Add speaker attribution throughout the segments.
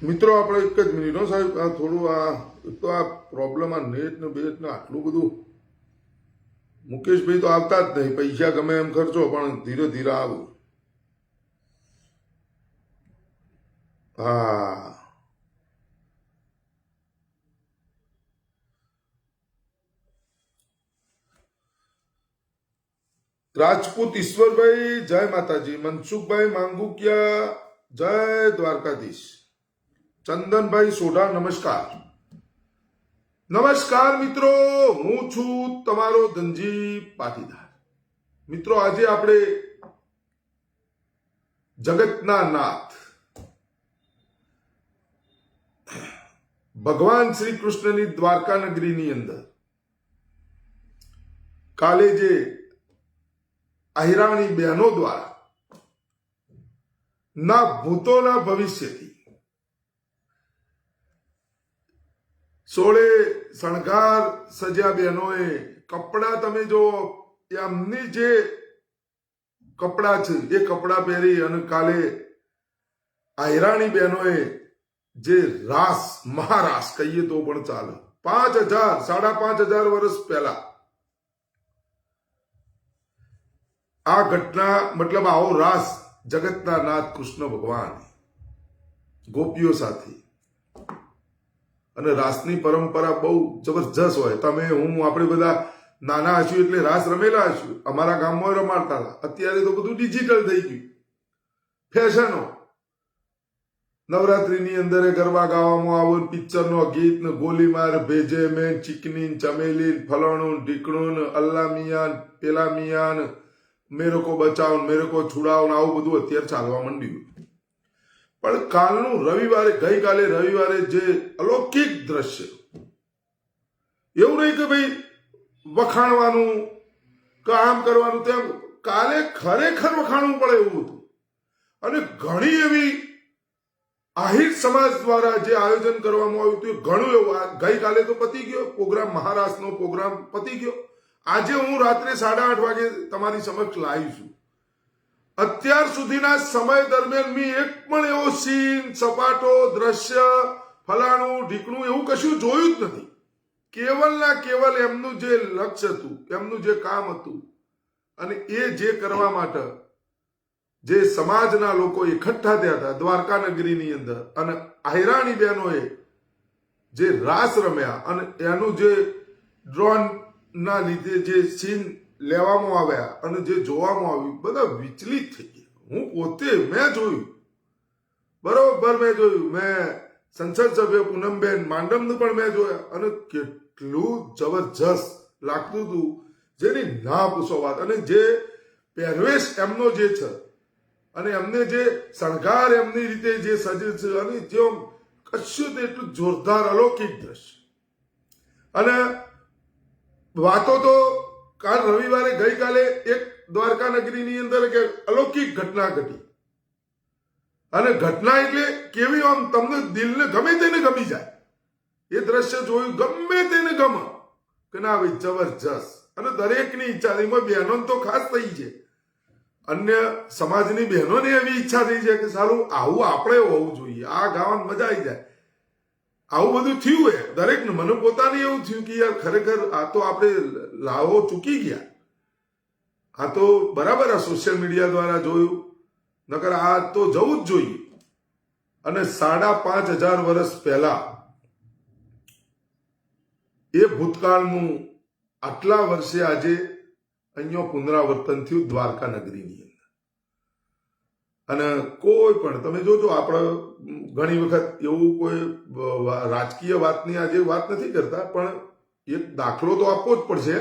Speaker 1: મિત્રો આપણે એક જ મિનિટ હો સાહેબ, આ થોડું તો આ પ્રોબ્લેમ આ નેટ ને બેટ ને આટલું બધું. મુકેશભાઈ તો આવતા જ નહીં, પૈસા ગમે એમ ખર્ચો પણ ધીરે ધીરે આવું. હા, રાજપૂત ઈશ્વરભાઈ જય માતાજી. મનસુખભાઈ માંગુકિયા જય દ્વારકાધીશ. ચંદનભાઈ સોઢા નમસ્કાર. નમસ્કાર મિત્રો, હું છું તમારો ધનજી પાટીદાર. મિત્રો આજે આપણે જગતના નાથ ભગવાન શ્રી કૃષ્ણની દ્વારકા નગરીની અંદર કાલે જે આહિરાણી બહેનો દ્વારા ના ભૂતોના ભવિષ્યથી સોળે શણગાર સજ્યા બહેનોએ કપડા, તમે જો એમની જે કપડા છે એ કપડા પહેરી અને કાલે આહિરાણી બહેનોએ જે રાસ, મહારાસ કહીએ તો પણ ચાલે, 5,000 5,500 વર્ષ પહેલા આ ઘટના, મતલબ આવો રાસ જગતના નાથ કૃષ્ણ ભગવાન ગોપીઓ સાથે. અને રાસની પરંપરા બહુ જબરજસ્ત હોય. તમે હું આપણે બધા નાના હશું એટલે રાસ રમેલા હશું, અમારા ગામમાં રમાડતા હતા. અત્યારે તો બધું ડિજિટલ થઈ ગયું, ફેશનો. નવરાત્રીની અંદર ગરબા ગાવામાં આવો, પિક્ચરનો ગીત ને ગોલી માર, ભેજે મેન, ચીકની, ચમેલી, ફલાણું ઢીકણું, અલ્લા મિયાન, પેલા મિયાન, મેરે કો બચાવ, મેરે કો છુડાવ, આવું બધું અત્યારે ચાલવા માંડ્યું. પણ કાલનું રવિવારે, ગઈકાલે રવિવારે જે અલૌકિક દ્રશ્ય, એવું નહીં કે ભાઈ વખાણવાનું કે આમ કરવાનું તેમ, કાલે ખરેખર વખાણવું પડે એવું હતું. અને ઘણી એવી આહિર સમાજ દ્વારા જે આયોજન કરવામાં આવ્યું હતું, ઘણું એવું. ગઈકાલે તો પતી ગયો પ્રોગ્રામ, મહારાષ્ટ્રનો પ્રોગ્રામ પતી ગયો. આજે હું રાત્રે 8:30 વાગે તમારી સમક્ષ લાવી છું. અત્યાર સુધીના સમય દરમિયાન મેં એક પણ એવો સીન, સપાટો, દ્રશ્ય, ફલાણું ઢીકણું એવું કશું જોયું જ નથી. કેવલ ના કેવલ એમનું જે લક્ષ્ય હતું, એમનું જે કામ હતું, અને એ જે કરવા માટે જે સમાજના લોકો એકઠા થયા હતા દ્વારકા નગરીની અંદર, અને આહિરાણી બહેનોએ જે રાસ રમ્યા, અને એનું જે ડ્રોન ના લીધે જે સીન લેવામાં આવ્યા અને જે જોવામાં આવ્યું, બધા વિચલિત થઈ ગયા. હું પોતે મેં જોયું, બરોબર મેં જોયું. મેં સંસદ સભ્ય પૂનમબેન માંડમનું પણ મેં જોયા, અને કેટલું જબરજસ્ત લાગતું હતું જેની ના પૂછો વાત. અને જે પહેરવેશ એમનો જે છે, અને એમને જે શણગાર એમની રીતે જે સજે છે, અને જે કશું એટલું જોરદાર અલૌકિક દ્રશ્ય. અને વાતો તો કાલ રવિવારે, ગઈકાલે એક દ્વારકા નગરીની અંદર કે અલૌકિક ઘટના ઘટી. અને ઘટના એટલે કેવી, આમ તમને દિલને ગમે તેને ગમી જાય. એ દ્રશ્ય જોયું, ગમે તેને ગમે કે ના ભાઈ જબરજસ્ત. અને દરેકની ઈચ્છા, એમાં બહેનો તો ખાસ થઈ છે, અન્ય સમાજની બહેનોને એવી ઈચ્છા થઈ છે કે સારું આવું આપણે હોવું જોઈએ, આ ગાવાની મજા આવી જાય. આવું બધું થયું હોય દરેકને. મને પોતાને એવું થયું કે યાર ખરેખર આ તો આપણે લાવો ચૂકી ગયા. આ તો બરાબર આ સોશિયલ મીડિયા દ્વારા જોયું, નકર આ તો જવું જ જોઈએ. અને 5,500 વર્ષ પહેલા એ ભૂતકાળનું આટલા વર્ષે આજે અહીંયા પુનરાવર્તન થયું દ્વારકા નગરીની અંદર. અને કોઈ પણ તમે જોજો, આપણે ઘણી વખત એવું કોઈ રાજકીય વાતની આજે વાત નથી કરતા, પણ એક દાખલો તો આપવો જ પડશે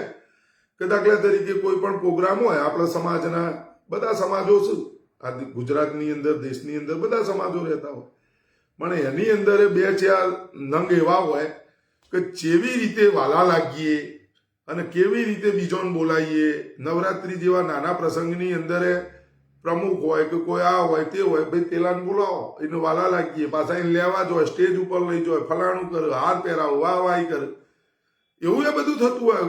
Speaker 1: કે દાખલા તરીકે કોઈ પણ પ્રોગ્રામ હોય, આપણા સમાજના બધા સમાજો છે, આ ગુજરાતની અંદર, દેશની અંદર બધા સમાજો રહેતા હોય, પણ એની અંદર 2-4 નંગ એવા હોય કે જેવી રીતે વાલા લાગીએ અને કેવી રીતે બીજોને બોલાવીએ. નવરાત્રી જેવા નાના પ્રસંગની અંદર પ્રમુખ હોય કે કોઈ આ હોય તે હોય, ભાઈ પેલાને બોલાવો, એને વાલા લાગીએ, પાછા એને લેવા જોઈએ, સ્ટેજ ઉપર લઈ જાય, ફલાણું કરે, હાર પહેરાવો, વાહ કરે, એવું એ બધું થતું હોય.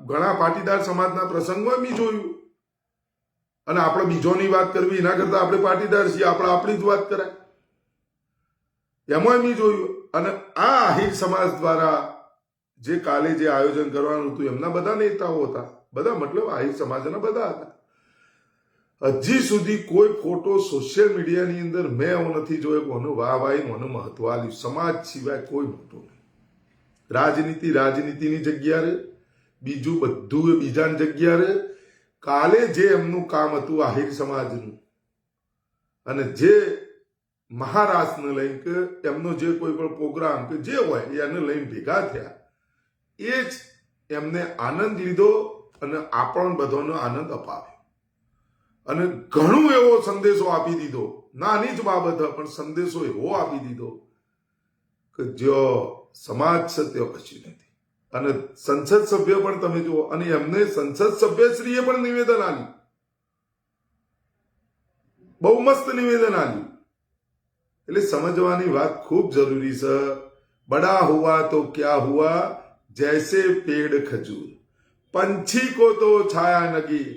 Speaker 1: ઘણા પાટીદાર સમાજના પ્રસંગમાં બી જોયું. અને આપણે બીજોની વાત કરવી એના કરતા આપણે પાટીદાર છીએ, આપણે આપણી જ વાત કરાય. એમાં મેં જોયું. અને આ આહિર સમાજ દ્વારા જે કાલે જે આયોજન કરવાનું હતું એમના બધા નેતાઓ હતા, બધા મતલબ આહિર સમાજના બધા હતા. હજી સુધી કોઈ ફોટો સોશિયલ મીડિયાની અંદર મેં એવું નથી જોયો કે ઓનું વાહ વાહ ઓનું મહત્વ આલ્યું. સમાજ સિવાય કોઈ મોટો નહીં. રાજનીતિની જગ્યા રે, બીજું બધું બીજાની જગ્યા રે. કાલે જે એમનું કામ હતું આહિર સમાજનું, અને જે મહારાષ્ટ્રને લઈને કે એમનો જે કોઈ પણ પ્રોગ્રામ કે જે હોય એને લઈને ભેગા થયા, એ જ એમને આનંદ લીધો અને આપણને બધાનો આનંદ અપાવ્યો. અને ઘણો એવો સંદેશો આપી દીધો. નાની જ બાબત પણ સંદેશો એવો આપી દીધો કે જો સમાજ છે તે કશું નથી. અને સંસદ સભ્ય પણ તમે જુઓ, અને એમને સંસદ સભ્યશ્રીએ પણ નિવેદન આપ્યું, બહુ મસ્ત નિવેદન આપ્યું. એટલે સમજવાની વાત ખૂબ જરૂરી છે. બડા હુઆ તો ક્યા હુઆ, જૈસે પેડ ખજૂર, પંછી કો તો છાયા નગી,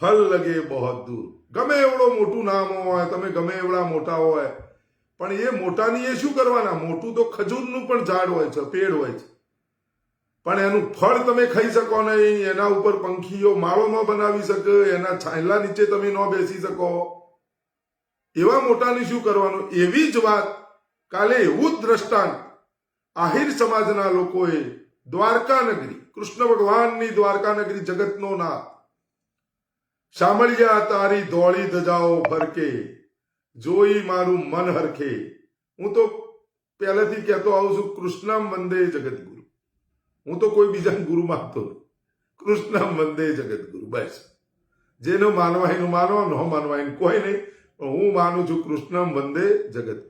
Speaker 1: ફલ લગે બહોત દૂર. ગમે એવડો મોટું નામ હોય, તમે ગમે એવડા મોટા હોય, પણ એ મોટાની એ શું કરવાના? મોટું તો ખજૂરનું પણ ઝાડ હોય છે, પેડ હોય છે, પણ એનું ફળ તમે ખાઈ શકો નહીં. એના ઉપર પંખીઓ માળો ન બનાવી શકે, એના છાંયલા નીચે તમે ન બેસી શકો. એવા મોટાની શું કરવાનું? એવી જ વાત કાલે એવું જ દ્રષ્ટાંત આહિર સમાજના લોકોએ દ્વારકા નગરી, કૃષ્ણ ભગવાનની દ્વારકા નગરી, જગતનો નાથ, સાંભળ્યા તારી ધોળી ધજાઓ ફરકે, જોઈ મારું મન હરખે. હું તો પહેલેથી કહેતો આવું છું, કૃષ્ણમ વંદે જગતગુરુ. હું તો કોઈ બીજા ગુરુ માગતો નહીં. કૃષ્ણમ વંદે જગતગુરુ, બસ. જેનું માનવા એનું માનો, ન માનવા એનું કોઈ નહીં. હું માનું છું કૃષ્ણમ વંદે જગત.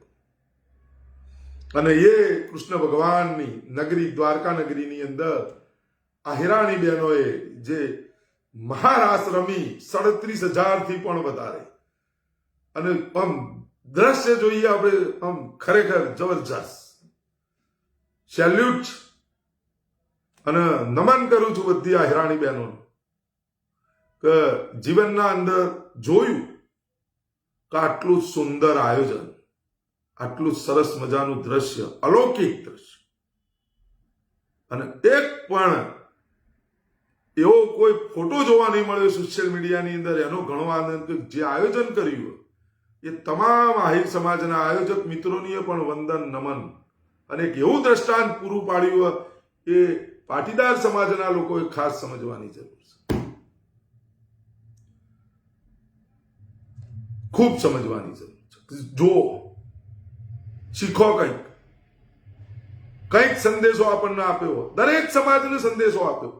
Speaker 1: અને એ કૃષ્ણ ભગવાનની નગરી, દ્વારકા નગરીની અંદર આહિરાણી બહેનોએ જે મહારાસ રમી 37,000 થી પણ વધારે, અને આમ દ્રશ્ય જોઈએ આપણે, આમ ખરેખર જબરજસ્ત. સેલ્યુટ અને નમન કરું છું બધી આહિરાણી બહેનોને કે જીવનના અંદર જોયું કે આટલું સુંદર આયોજન, આટલું સરસ મજાનું દ્રશ્ય, અલૌકિક દ્રશ્ય, અને એક પણ એવો કોઈ ફોટો જોવા નહીં મળ્યો સોશિયલ મીડિયાની અંદર. એનો ઘણો આનંદ કે જે આયોજન કર્યું એ તમામ આહિર સમાજના આયોજક મિત્રોની પણ વંદન, નમન. અને એક એવું દ્રષ્ટાંત પૂરું પાડ્યું એ પાટીદાર સમાજના લોકોએ ખાસ સમજવાની જરૂર છે, ખૂબ સમજવાની જરૂર છે. જો શીખો, કંઈક સંદેશો આપણને આપ્યો, દરેક સમાજને સંદેશો આપ્યો.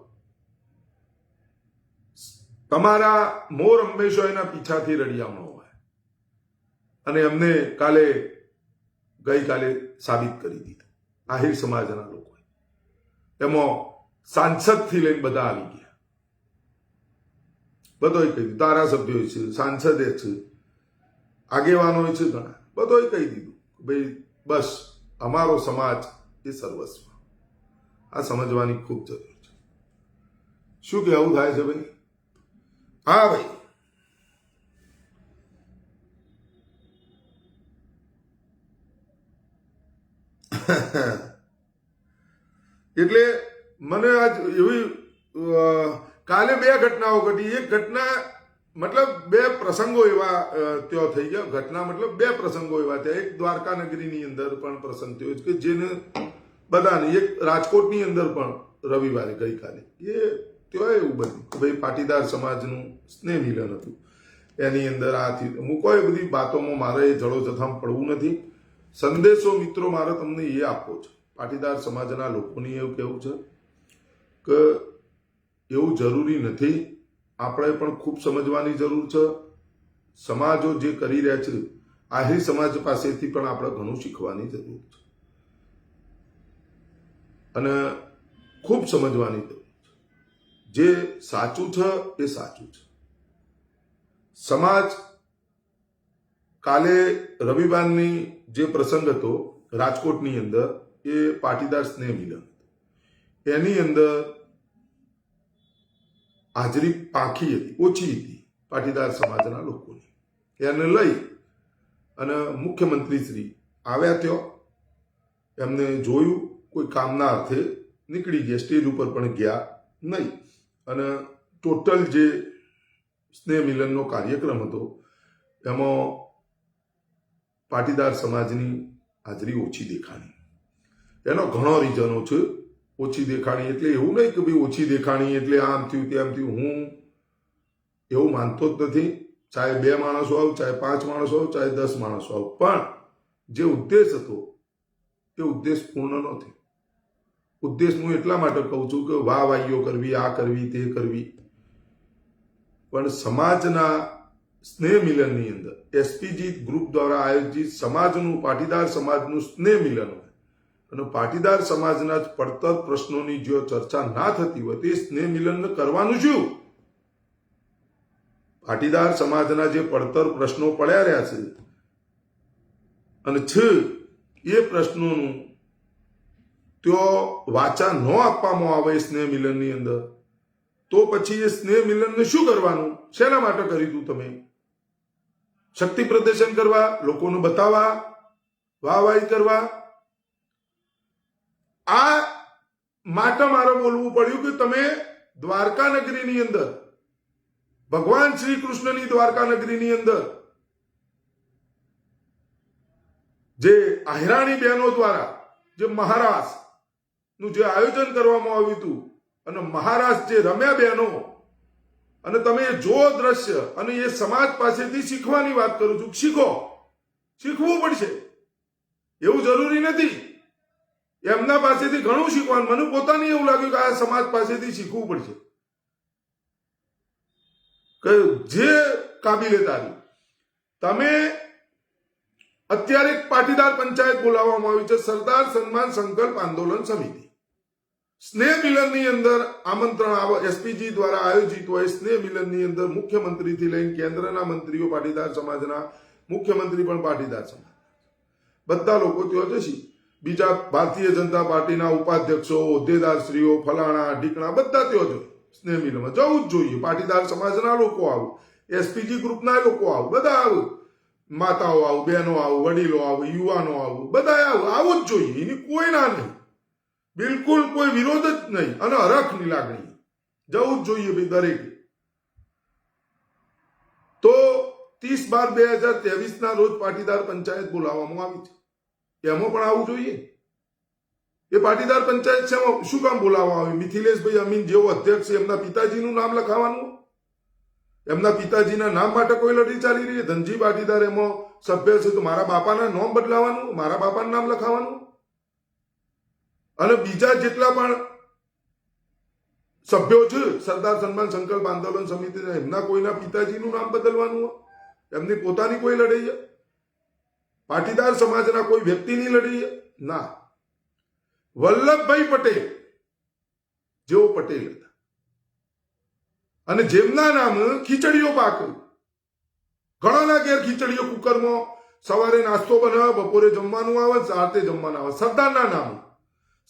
Speaker 1: તમારા મોર હંમેશા એના પીછાથી રડિયામણો હોય, અને એમને ગઈકાલે સાબિત કરી દીધું આહિર સમાજના લોકો. એમાં સાંસદથી લઈને બધા આવી ગયા, બધોય કહી દીધું. ધારાસભ્યો છે, સાંસદે છે, આગેવાનો છે, ઘણા બધોય કહી દીધું ભાઈ બસ અમારો સમાજ એ સર્વસ્વ. આ સમજવાની ખૂબ જરૂર છે. શું કે આવું થાય છે ભાઈ? હા ભાઈ, એટલે મને આજ એવી કાલે બે ઘટનાઓ ઘટી. એક ઘટના મતલબ બે પ્રસંગો એવા ત્યાં થઈ ગયા. ઘટના મતલબ બે પ્રસંગો એવા થયા. એક દ્વારકા નગરીની અંદર પણ પ્રસંગ થયો કે જેને બધાને, એક રાજકોટની અંદર પણ રવિવારે ગઈકાલે એ ત્યાં એવું બન્યું કે ભાઈ પાટીદાર સમાજનું સ્નેહ મિલન હતું. એની અંદર આ થયું. હું કોઈ બધી વાતોમાં મારે જડો જથામાં પડવું નથી. સંદેશો મિત્રો મારે તમને એ આપવો છે. પાટીદાર સમાજના લોકોની એવું કહેવું છે કે એવું જરૂરી નથી. આપણે પણ ખૂબ સમજવાની જરૂર છે. સમાજો જે કરી રહ્યા છે, આહિર સમાજ પાસેથી પણ આપણે ઘણું શીખવાની જરૂર છે, અને ખૂબ સમજવાની જરૂર છે. જે સાચું છે એ સાચું છે. સમાજ કાલે રવિવારની જે પ્રસંગ હતો રાજકોટની અંદર, એ પાટીદાર સ્નેહ મિલન, એની અંદર હાજરી પાંખી હતી, ઓછી હતી. પાટીદાર સમાજના લોકોની. એને લઈ અને મુખ્યમંત્રી શ્રી આવ્યા ત્યાં, એમને જોયું, કોઈ કામના અર્થે નીકળી ગયા, સ્ટેજ ઉપર પણ ગયા નહીં. અને ટોટલ જે સ્નેહ મિલનનો કાર્યક્રમ હતો એમાં પાટીદાર સમાજની હાજરી ઓછી દેખાણી. એનો ઘણો રીઝનો છે ઓછી દેખાણી. એટલે એવું નહીં કે ભાઈ ઓછી દેખાણી એટલે આમ થયું તેમ થયું. હું એવું માનતો જ નથી. ચાહે 2 માણસો આવ, ચાહે 5 માણસો આવ, ચાહે 10 માણસો આવ, પણ જે ઉદ્દેશ હતો એ ઉદ્દેશ પૂર્ણ ન થયો. ઉદ્દેશ હું એટલા માટે કહું છું કે વાહવાહીઓ કરવી, આ કરવી, તે કરવી, પણ સમાજના સ્નેહ મિલનની અંદર એસપીજી ગ્રુપ દ્વારા આયોજિત સમાજનું, પાટીદાર સમાજનું સ્નેહ મિલન હોય અને પાટીદાર સમાજના જ પડતર પ્રશ્નોની જો ચર્ચા ના થતી હોય તો એ સ્નેહ મિલન કરવાનું શું? પાટીદાર સમાજના જે પડતર પ્રશ્નો પડ્યા રહ્યા છે અને એ પ્રશ્નોનું ત્યાં વાચા ન આપવામાં આવે સ્નેહ મિલનની અંદર, તો પછી એ સ્નેહ મિલનને શું કરવાનું? શેના માટે કર્યું હતું તમે? શક્તિ પ્રદર્શન કરવા, લોકોને બતાવવા, વાહવાહી કરવા? આ માટે મારે બોલવું પડ્યું કે તમે દ્વારકા નગરીની અંદર, ભગવાન શ્રી કૃષ્ણની દ્વારકા નગરીની અંદર જે આહિરાણી બહેનો દ્વારા જે મહારાસનું જે આયોજન કરવામાં આવ્યું હતું અને મહારાસ જે રમ્યા બહેનો, અને તમે જો દ્રશ્ય, અને એ સમાજ પાસેથી શીખવાની વાત કરું છું. શીખવું પડશે. એવું જરૂરી નથી. એમના પાસેથી ઘણું શીખવાનું. મને પોતાને એવું લાગ્યું કે આ સમાજ પાસેથી શીખવું પડશે કે જે કાબિલે તારી. તમે અત્યારે એક પાટીદાર પંચાયત બોલાવવામાં આવી છે, સરદાર સન્માન સંકલ્પ આંદોલન સમિતિ. સ્નેહ મિલનની અંદર આમંત્રણ આવે, એસપીજી દ્વારા આયોજિત હોય સ્નેહ મિલનની અંદર મુખ્યમંત્રીથી લઈને કેન્દ્રના મંત્રીઓ પાટીદાર સમાજના, મુખ્યમંત્રી પણ પાટીદાર સમાજ, બધા લોકો ત્યાં જશે. બીજા ભારતીય જનતા પાર્ટીના ઉપાધ્યક્ષો, હોદ્દેદારશ્રીઓ, ફલાણા ઢીકણા બધા ત્યાં જોઈએ. સ્નેહ મિલનમાં જવું જ જોઈએ. પાટીદાર સમાજના લોકો આવું, એસપીજી ગ્રુપના લોકો આવું, બધા આવું, માતાઓ આવું, બહેનો આવું, વડીલો આવું, યુવાનો આવું, બધા આવું જ જોઈએ. એની કોઈ ના નહીં, બિલકુલ કોઈ વિરોધ જ નહીં. અને હરખની લાગણી, જવું જ જોઈએ ભાઈ દરેક. તો 30/12/2023 ના રોજ પાટીદાર પંચાયત બોલાવવામાં આવી છે. એમાં પણ આવવું જોઈએ. એ પાટીદાર પંચાયત છે, શું કામ બોલાવવા આવી? મિથિલેશભાઈ અમીન જેવો અધ્યક્ષ છે, એમના પિતાજીનું નામ લખાવાનું. એમના પિતાજીના નામ માટે કોઈ લડી ચાલી રહી? ધનજી પાટીદાર એમાં સભ્ય છે તો મારા બાપાના નામ બદલાવાનું, મારા બાપાનું નામ લખાવાનું. અને બીજા જેટલા પણ સભ્યો છે સરદાર સન્માન સંકલ્પ આંદોલન સમિતિના, એમના કોઈના પિતાજીનું નામ બદલવાનું, એમની પોતાની કોઈ લડાઈ છે? પાટીદાર સમાજના કોઈ વ્યક્તિની લડાઈ ના. વલ્લભભાઈ પટેલ જેવો પટેલ હતા અને જેમના નામ ખીચડીઓ પાક, ઘણાના ઘેર ખીચડીઓ કુકરમાં સવારે નાસ્તો બનાવે, બપોરે જમવાનું આવે, રાતે જમવાનું આવે.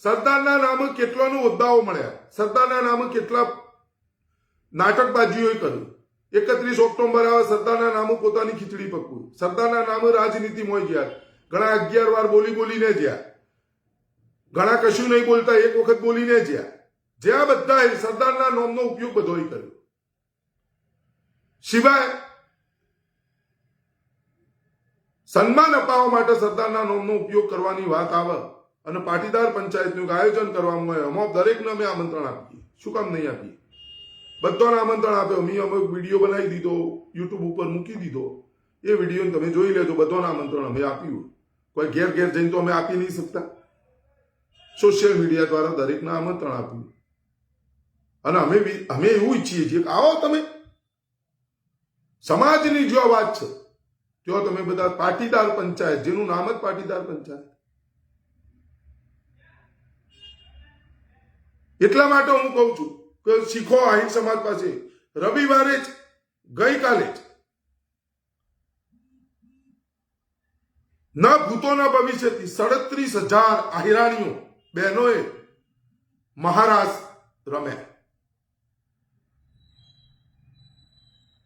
Speaker 1: સરદારના નામે કેટલાનું હોદ્દાઓ મળ્યા, સરદારના નામે કેટલા નાટકબાજીઓ કર્યું. 31 ઓક્ટોબર આવે, સરદારના નામે પોતાની ખીચડી પકવું, સરદારના નામે રાજનીતિમાં ગયા. ઘણા 11 વાર બોલીને જ્યાં, ઘણા કશું નહીં બોલતા, એક વખત બોલીને જ્યાં બધા સરદારના નામનો ઉપયોગ બધોય કર્યો. સિવાય સન્માન અપાવવા માટે સરદારના નામનો ઉપયોગ કરવાની વાત આવે અને પાટીદાર પંચાયતનું આયોજન કરવામાં આવે, એમાં દરેકને અમે આમંત્રણ આપીએ. શું કામ નહીં આપીએ? બધાને આમંત્રણ આપ્યો. મેં અમે વિડીયો બનાવી દીધો, યુટ્યુબ ઉપર મૂકી દીધો. એ વિડીયો તમે જોઈ લેજો. બધાને આમંત્રણ અમે આપ્યું. કોઈ ઘેર જઈને તો અમે આપી નહીં શકતા. સોશિયલ મીડિયા દ્વારા દરેકને આમંત્રણ આપ્યું. અને અમે એવું ઈચ્છીએ છીએ કે આવો તમે, સમાજની જો વાત છે જો તમે બધા પાટીદાર પંચાયત, જેનું નામ જ પાટીદાર પંચાયત, એટલા માટે હું કહું છું કે શીખો આહિર સમાજ પાસે. રવિવારે જ, ગઈકાલે જ, ના ભૂતો ના ભવિષ્યથી 37,000 આહિરાણીઓ બહેનોએ મહારાસ રમ્યા.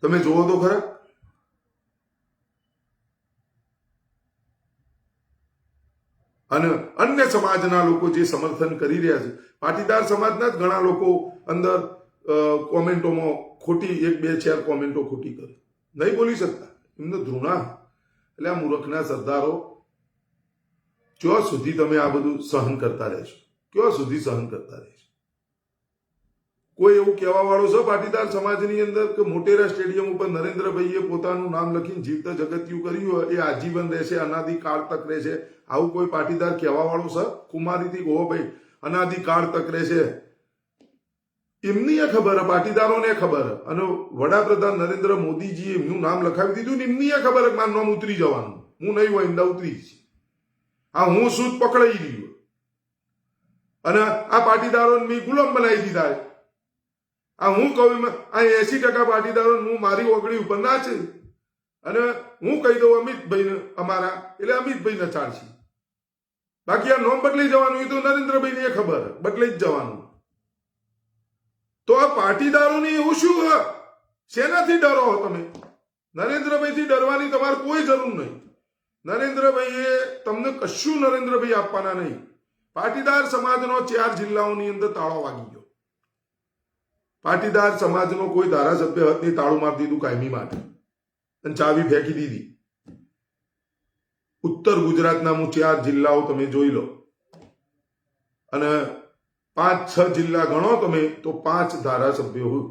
Speaker 1: તમે જોવો તો ખરા. અને અન્ય સમાજના લોકો જે સમર્થન કરી રહ્યા છે, પાટીદાર સમાજના જ ઘણા લોકો અંદર કોમેન્ટોમાં ખોટી 1-2-4 કોમેન્ટો ખોટી કરે, નહીં બોલી શકતા, એમને ધૃણા. એટલે આ મૂર્ખના સરદારો, ક્યાં સુધી તમે આ બધું સહન કરતા રહેશો? ક્યાં સુધી સહન કરતા રહેશો? કોઈ એવું કહેવા વાળો છે પાટીદાર સમાજની અંદર કે મોટેરા સ્ટેડિયમ ઉપર નરેન્દ્રભાઈએ પોતાનું નામ લખીને જીવત જગત્યું કર્યું હોય એ આજીવન રહેશે, અનાદિકાળ તક રહેશે? આવું કોઈ પાટીદાર કહેવા વાળું છે? કુમારીથી કહો ભાઈ અનાદિકાળ તક રહેશે. એમની એ ખબર, પાટીદારોને ખબર, અને વડાપ્રધાન નરેન્દ્ર મોદીજીએ એમનું નામ લખાવી દીધું ને એમની એ ખબર કે મારું નામ ઉતરી જવાનું, હું નહીં હોય ઈંડા ઉતરી છે. આ હું શું પકડાઈ ગયું, અને આ પાટીદારોને મેં ગુલામ બનાવી દીધા. આ હું કહું, આ 80% પાટીદારો હું મારી ઓગળી ઉપર નાચે, અને હું કહી દઉં અમિતભાઈને અમારા, એટલે અમિતભાઈ નચાડશે. બાકી આ નોમ બદલાઈ જવાનું એ તો નરેન્દ્રભાઈને એ ખબર, બદલાઈ જ જવાનું. તો આ પાટીદારોની એવું શું? શેનાથી ડરો તમે? નરેન્દ્રભાઈથી ડરવાની તમારે કોઈ જરૂર નહીં. નરેન્દ્રભાઈએ તમને કશું નરેન્દ્રભાઈ આપવાના નહીં. પાટીદાર સમાજનો 4 જિલ્લાઓની અંદર તાળો વાગી ગયો. પાટીદાર સમાજનો કોઈ ધારાસભ્ય હતની તાળું મારી દીધું કાયમી માટે, અને ચાવી ફેંકી દીધી. ઉત્તર ગુજરાતના 4 જિલ્લાઓ તમે જોઈ લો, અને 5-6 જિલ્લા ગણો તમે તો 5 ધારાસભ્યો હોય.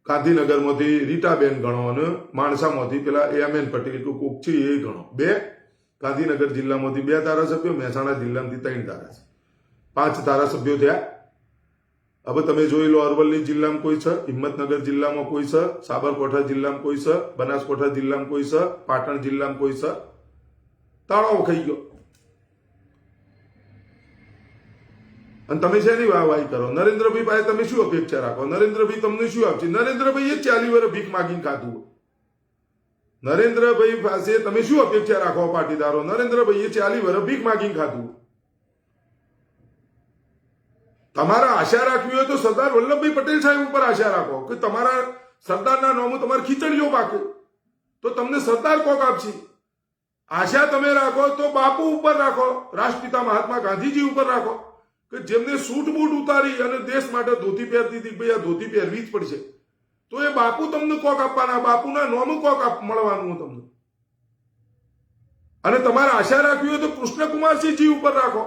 Speaker 1: ગાંધીનગરમાંથી રીટાબેન ગણો, અને માણસામાંથી પેલા એમ.એન. પટેલ કે કોક છે એ ગણો. 2 ગાંધીનગર જિલ્લામાંથી 2 ધારાસભ્યો, મહેસાણા જિલ્લામાંથી 3 ધારાસભ્યો, 5 ધારાસભ્યો થયા. હવે તમે જોઈ લો, અરવલ્લી જિલ્લામાં કોઈ છે, હિંમતનગર જિલ્લામાં કોઈ છે, સાબરકાંઠા જિલ્લામાં કોઈ છે, બનાસકાંઠા જિલ્લામાં કોઈ છે, પાટણ જિલ્લામાં કોઈ છે. તાળો ખાઈ ગયો. અને તમે શેની વાહવાહી કરો? નરેન્દ્રભાઈ પાસે તમે શું અપેક્ષા રાખો? નરેન્દ્રભાઈ તમને શું આપશે? નરેન્દ્રભાઈએ 40 વર્ષ ભીખ માગીને ખાધું. નરેન્દ્રભાઈ પાસે તમે શું અપેક્ષા રાખો પાટીદારો? નરેન્દ્રભાઈએ 40 વર્ષ ભીખ માગીને ખાધું. તમારા આશા રાખવી હોય તો સરદાર વલ્લભભાઈ પટેલ સાહેબ ઉપર આશા રાખો કે તમારા સરદારના નામો તમારી ખીચડીઓ પાકે તો તમને સરદાર કોક આપશે. આશા તમે રાખો તો બાપુ ઉપર રાખો, રાષ્ટ્રપિતા મહાત્મા ગાંધીજી ઉપર રાખો, કે જેમને સૂટ બૂટ ઉતારી અને દેશ માટે ધોતી પહેરતી હતી, ભાઈ આ ધોતી પહેરવી જ પડશે, તો એ બાપુ તમને કોક આપવાના, બાપુના નામ કોક મળવાનું તમને. અને તમારે આશા રાખવી હોય તો કૃષ્ણકુમારસિંહજી ઉપર રાખો,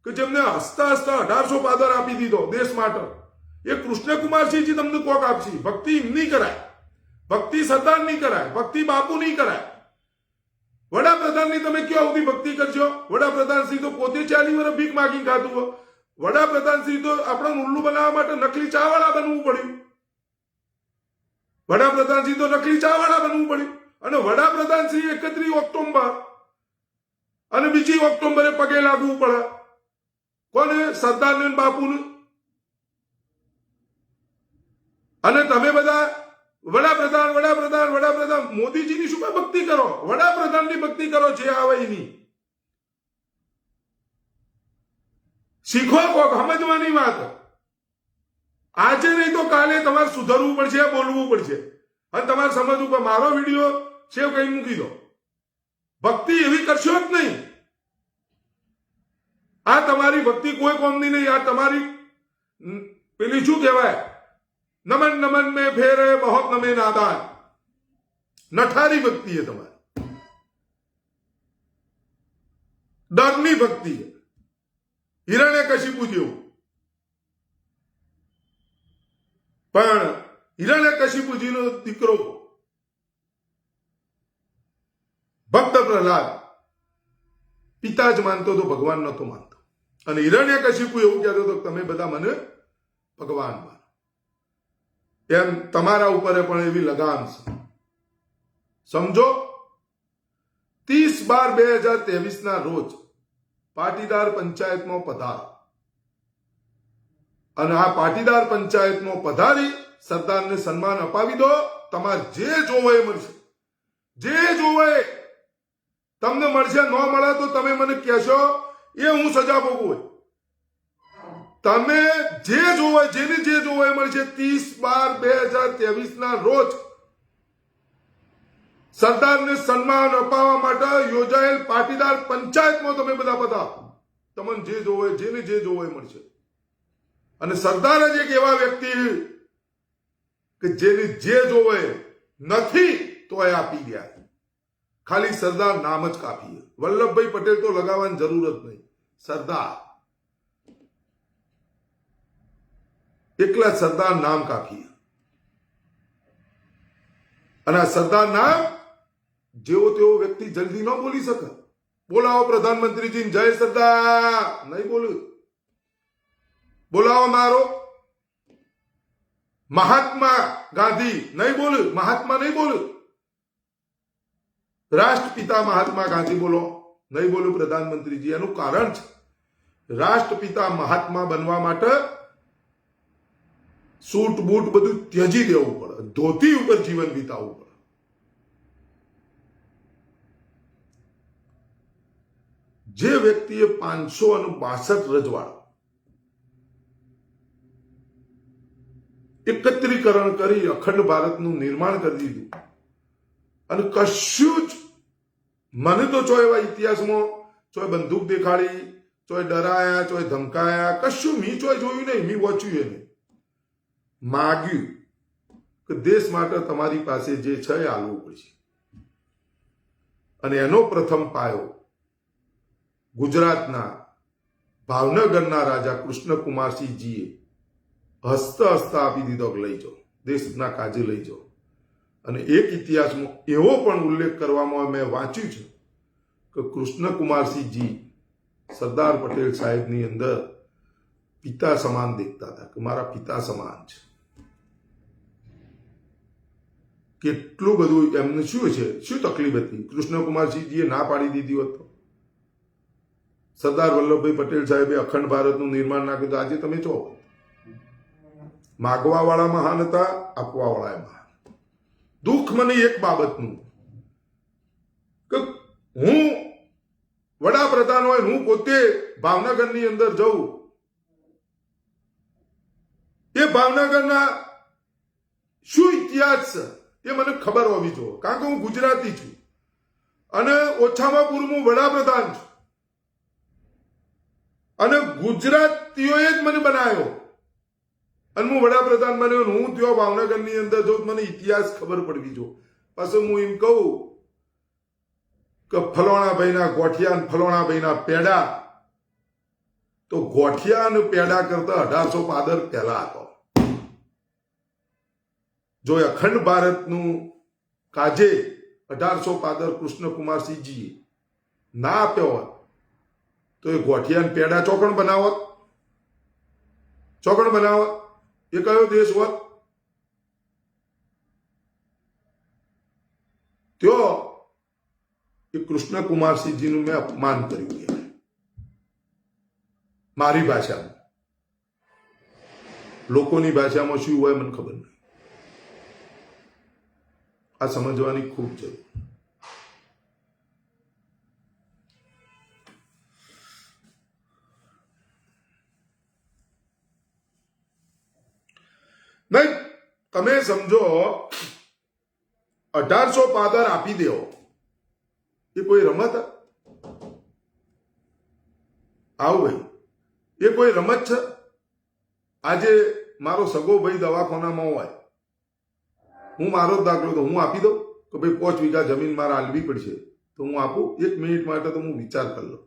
Speaker 1: કે જેમને હસતા હસતા 1800 પાદર આપી દીધો દેશ માટે. એ કૃષ્ણકુમારસિંહજી તમને કોક આપશે. ભક્તિ નહીં કરાય, ભક્તિ સરદાર નહીં કરાય, ભક્તિ બાપુ નહીં કરાય. વડાપ્રધાનની તમે ક્યાં સુધી ભક્તિ કરશો? વડાપ્રધાનશ્રી તો પોતે 40 વર્ષ ભીખ માગીને ખાધું હોય. વડાપ્રધાનશ્રી તો આપણને ઉલ્લુ બનાવવા માટે નકલી ચાવાળા બનવું પડ્યું. વડાપ્રધાનશ્રી તો નકલી ચાવાળા બનવું પડ્યું. અને વડાપ્રધાનશ્રી 31 ઓક્ટોબર અને 2 ઓક્ટોબરે પગે લાગવું પડે. કોને? સરદારને, બાપુને. અને તમે બધા વડાપ્રધાન વડાપ્રધાન વડાપ્રધાન, મોદીજીની શું ભક્તિ કરો? વડાપ્રધાનની ભક્તિ કરો, જે આવે એની. શીખો કોક, સમજવાની વાત. આજે નહીં તો કાલે તમારે સુધરવું પડશે, બોલવું પડશે, અને તમારે સમજવું કે મારો વિડીયો સેવ કરી મૂકી દો. ભક્તિ એવી કરશો જ નહીં. આ તમારી ભક્તિ કોઈ કોમની નહીં. આ તમારી પેલી શું કહેવાય, નમન નમન में फेरे बहुत नमे नादान, नठारी भक्ति है तुम्हारी, डरनी भक्ति है. हिरण्यकशिपु જેવું. પણ હિરણ્યકશિપુજીનો દીકરો ભક્ત પ્રહલાદ પિતા જ માનતો તો ભગવાન નતો માનતો. અને હિરણ્યકશિપુ એવું કહેતો હતો કે તમે બધા મને ભગવાન માનો. એમ તમારા ઉપર પણ એવી લગામ છે. સમજો, 30/12/2023 ના રોજ પાટીદાર પંચાયતમાં પધારો, અને આ પાટીદાર પંચાયતમાં પધારી સરદારને સન્માન અપાવી દો. તમારે જે જોવે એ મળશે, જે જોવે તમને મળશે. ન મળે તો તમે મને કહેશો, એ હું સજા ભોગવું. તમે જે જોવો જેને જે જોવો એ મળશે. 30/12/2023 ના રોજ સરદારને સન્માન અપાવવા માટે યોજાયેલ પાટીદાર પંચાયતમાં તમે બધા પધારો. તમને જે જોવો જેને જે જોવો એ મળશે. અને સરદાર જ એક એવા વ્યક્તિ કે જેને જે જોવે નથી તો એ આપી ગયા. ખાલી સરદાર નામ જ કાફી. વલ્લભભાઈ પટેલ તો લગાવવાની જરૂર જ નહીં. સરદાર એકલા સરદાર નામ કાફી. અને આ સરદાર નામ જેવો તેવો વ્યક્તિ જલ્દી ન બોલી શકે. બોલાવો પ્રધાનમંત્રીજી જય સરદાર, નહીં બોલું. બોલાવો મારો મહાત્મા ગાંધી, નહીં બોલું. મહાત્મા નહીં બોલું. રાષ્ટ્રપિતા મહાત્મા ગાંધી બોલો, નહીં બોલું પ્રધાનમંત્રીજી. એનું કારણ છે રાષ્ટ્રપિતા મહાત્મા બનવા માટે સૂટ બૂટ બધું ત્યજી દેવું પડે. ધોતી ઉપર જીવન વિતાવવું પડે. જે વ્યક્તિએ 562 રજવાડા એકત્રીકરણ કરી અખંડ ભારતનું નિર્માણ કરી દીધું અને કશું જ મને તો ચો એવા ઇતિહાસમાં ચોય બંદૂક દેખાડી, ચોય ડરાયા, ચોય ધમકાયા, કશું મી ચોય જોયું નહીં, મી વાંચ્યું નહીં. માગ્યું કે દેશ માટે તમારી પાસે જે છે એ આલવું પડશે. અને એનો પ્રથમ પાયો ગુજરાતના ભાવનગરના રાજા કૃષ્ણકુમારસિંહજીએ હસતા હસતા આપી દીધો કે લઈ જાઓ, દેશના કાજે લઈ જાઓ. અને એક ઇતિહાસમાં એવો પણ ઉલ્લેખ કરવામાં મેં વાંચ્યું છે કે કૃષ્ણકુમારસિંહજી સરદાર પટેલ સાહેબની અંદર પિતા સમાન દેખતા હતા, કે મારા પિતા સમાન છે. કેટલું બધું એમને શું છે, શું તકલીફ હતી. કૃષ્ણકુમારસિંહજીએ ના પાડી દીધી હોત તો સરદાર વલ્લભભાઈ પટેલ સાહેબે અખંડ ભારતનું નિર્માણ ના કર્યું તો આજે તમે છો. માગવા વાળા મહાન હતા, આપવા વાળા મહાન. દુઃખ મને એક બાબતનું કે હું વડાપ્રધાન હોય, હું પોતે ભાવનગરની અંદર જઉં, એ ભાવનગરના શું ઇતિહાસ છે એ મને ખબર હોવી જોઈએ. કારણ કે હું ગુજરાતી છું અને ઓછામાં પૂરું હું વડાપ્રધાન છું. અને ગુજરાતીઓએ જ મને બનાવ્યો અને હું વડાપ્રધાન બન્યો. હું ત્યાં ભાવનગરની અંદર જો મને ઇતિહાસ ખબર પડવી જો. પાછું હું એમ કહું કે ફલોણા ભાઈના ગોઠિયા, ફલોણા ભાઈના પેડા, તો ગોઠિયા અને પેડા કરતા 1815 પહેલા હતો. જો અખંડ ભારતનું કાજે 1815 કૃષ્ણકુમારસિંહજીએ ના આપ્યો હોત તો એ ગોઠિયા પેડા ચોકણ બનાવત. એ કયો દેશ હોત? ત્યો એ કૃષ્ણકુમારસિંહજીનું મેં અપમાન કર્યું કહેવાય મારી ભાષામાં. લોકોની ભાષામાં શું હોય મને ખબર નહીં. આ સમજવાની ખૂબ જરૂર. નહીં, તમે સમજો 1815 આપી દેવો એ કોઈ રમત? આવું ભાઈ, એ કોઈ રમત છે? આજે મારો સગો ભાઈ દવાખાનામાં હોય, હું મારો જ દાખલો તો હું આપી દઉં કે ભાઈ 5 વીઘા જમીન મારે આલવી પડશે તો હું આપું? 1 મિનિટ માટે તો હું વિચાર કરી લઉં.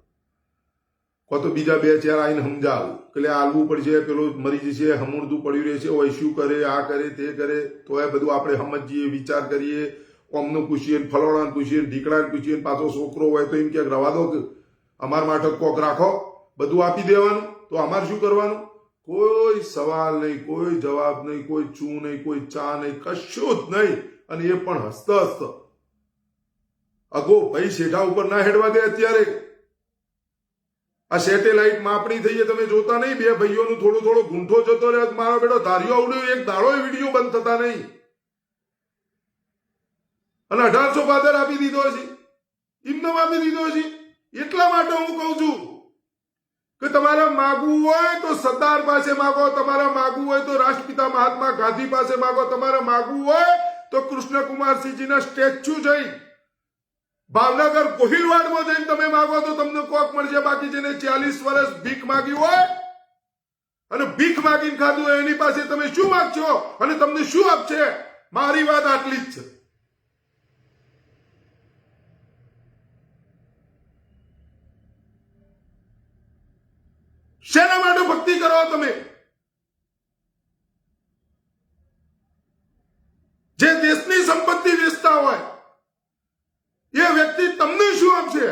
Speaker 1: કો તો બીજા 2-4 આવીને સમજાવું કે આલવું પડશે, પેલો મરી જશે, હમુરદું પડ્યું રહેશે, હોય શું કરે, આ કરે તે કરે. તો એ બધું આપણે સમજીએ, વિચાર કરીએ, ઓમનું પૂછીએ, ફલોણાને પૂછીએ, ઢીકડાને પૂછીએ, પાછો છોકરો હોય તો એમ કે રવા દો કે અમારા માટે કોક રાખો, બધું આપી દેવાનું. તો અમારે શું કરવાનું? કોઈ સવાલ નહીં, કોઈ જવાબ નહીં, કોઈ ચૂ નહીં, કોઈ ચા નહીં, કશું જ નહીં. અને એ પણ હસતા હસતા. અગો ભાઈ શેઠા ઉપર ના હેડવા દે. અત્યારે આ સેટેલાઇટ માપણી થઈએ, તમે જોતા નહીં? 2 ભાઈઓનું થોડો ગુંઠો જતો રહે, મારો બેટો ધાર્યો આવડ્યો, એક દાડો વિડીયો બંધ થતા નહીં. અને 1815 આપી દીધો છે, એમને આપી દીધો છે. એટલા માટે હું કહું છું કે તમારે માગવું હોય તો સરદાર પાસે માગો, તમારે માગવું હોય તો રાષ્ટ્રપિતા મહાત્મા ગાંધી પાસે માગો, તમારે માગવું હોય તો કૃષ્ણકુમારસિંહજીના સ્ટેચ્યુ જઈ ભાવનગર ગોહિલવાડમાં જઈને તમે માગો તો તમને કોક મળશે. બાકી જેને 40 વર્ષ ભીખ માગી હોય અને ભીખ માગીને ખાધું હોય એની પાસે તમે શું માગશો અને તમને શું આપશે? મારી વાત આટલી જ છે. શેના માટે ભક્તિ કરો તમે? જે દેશની સંપત્તિ વેચતા હોય એ વ્યક્તિ તમને શું આપશે?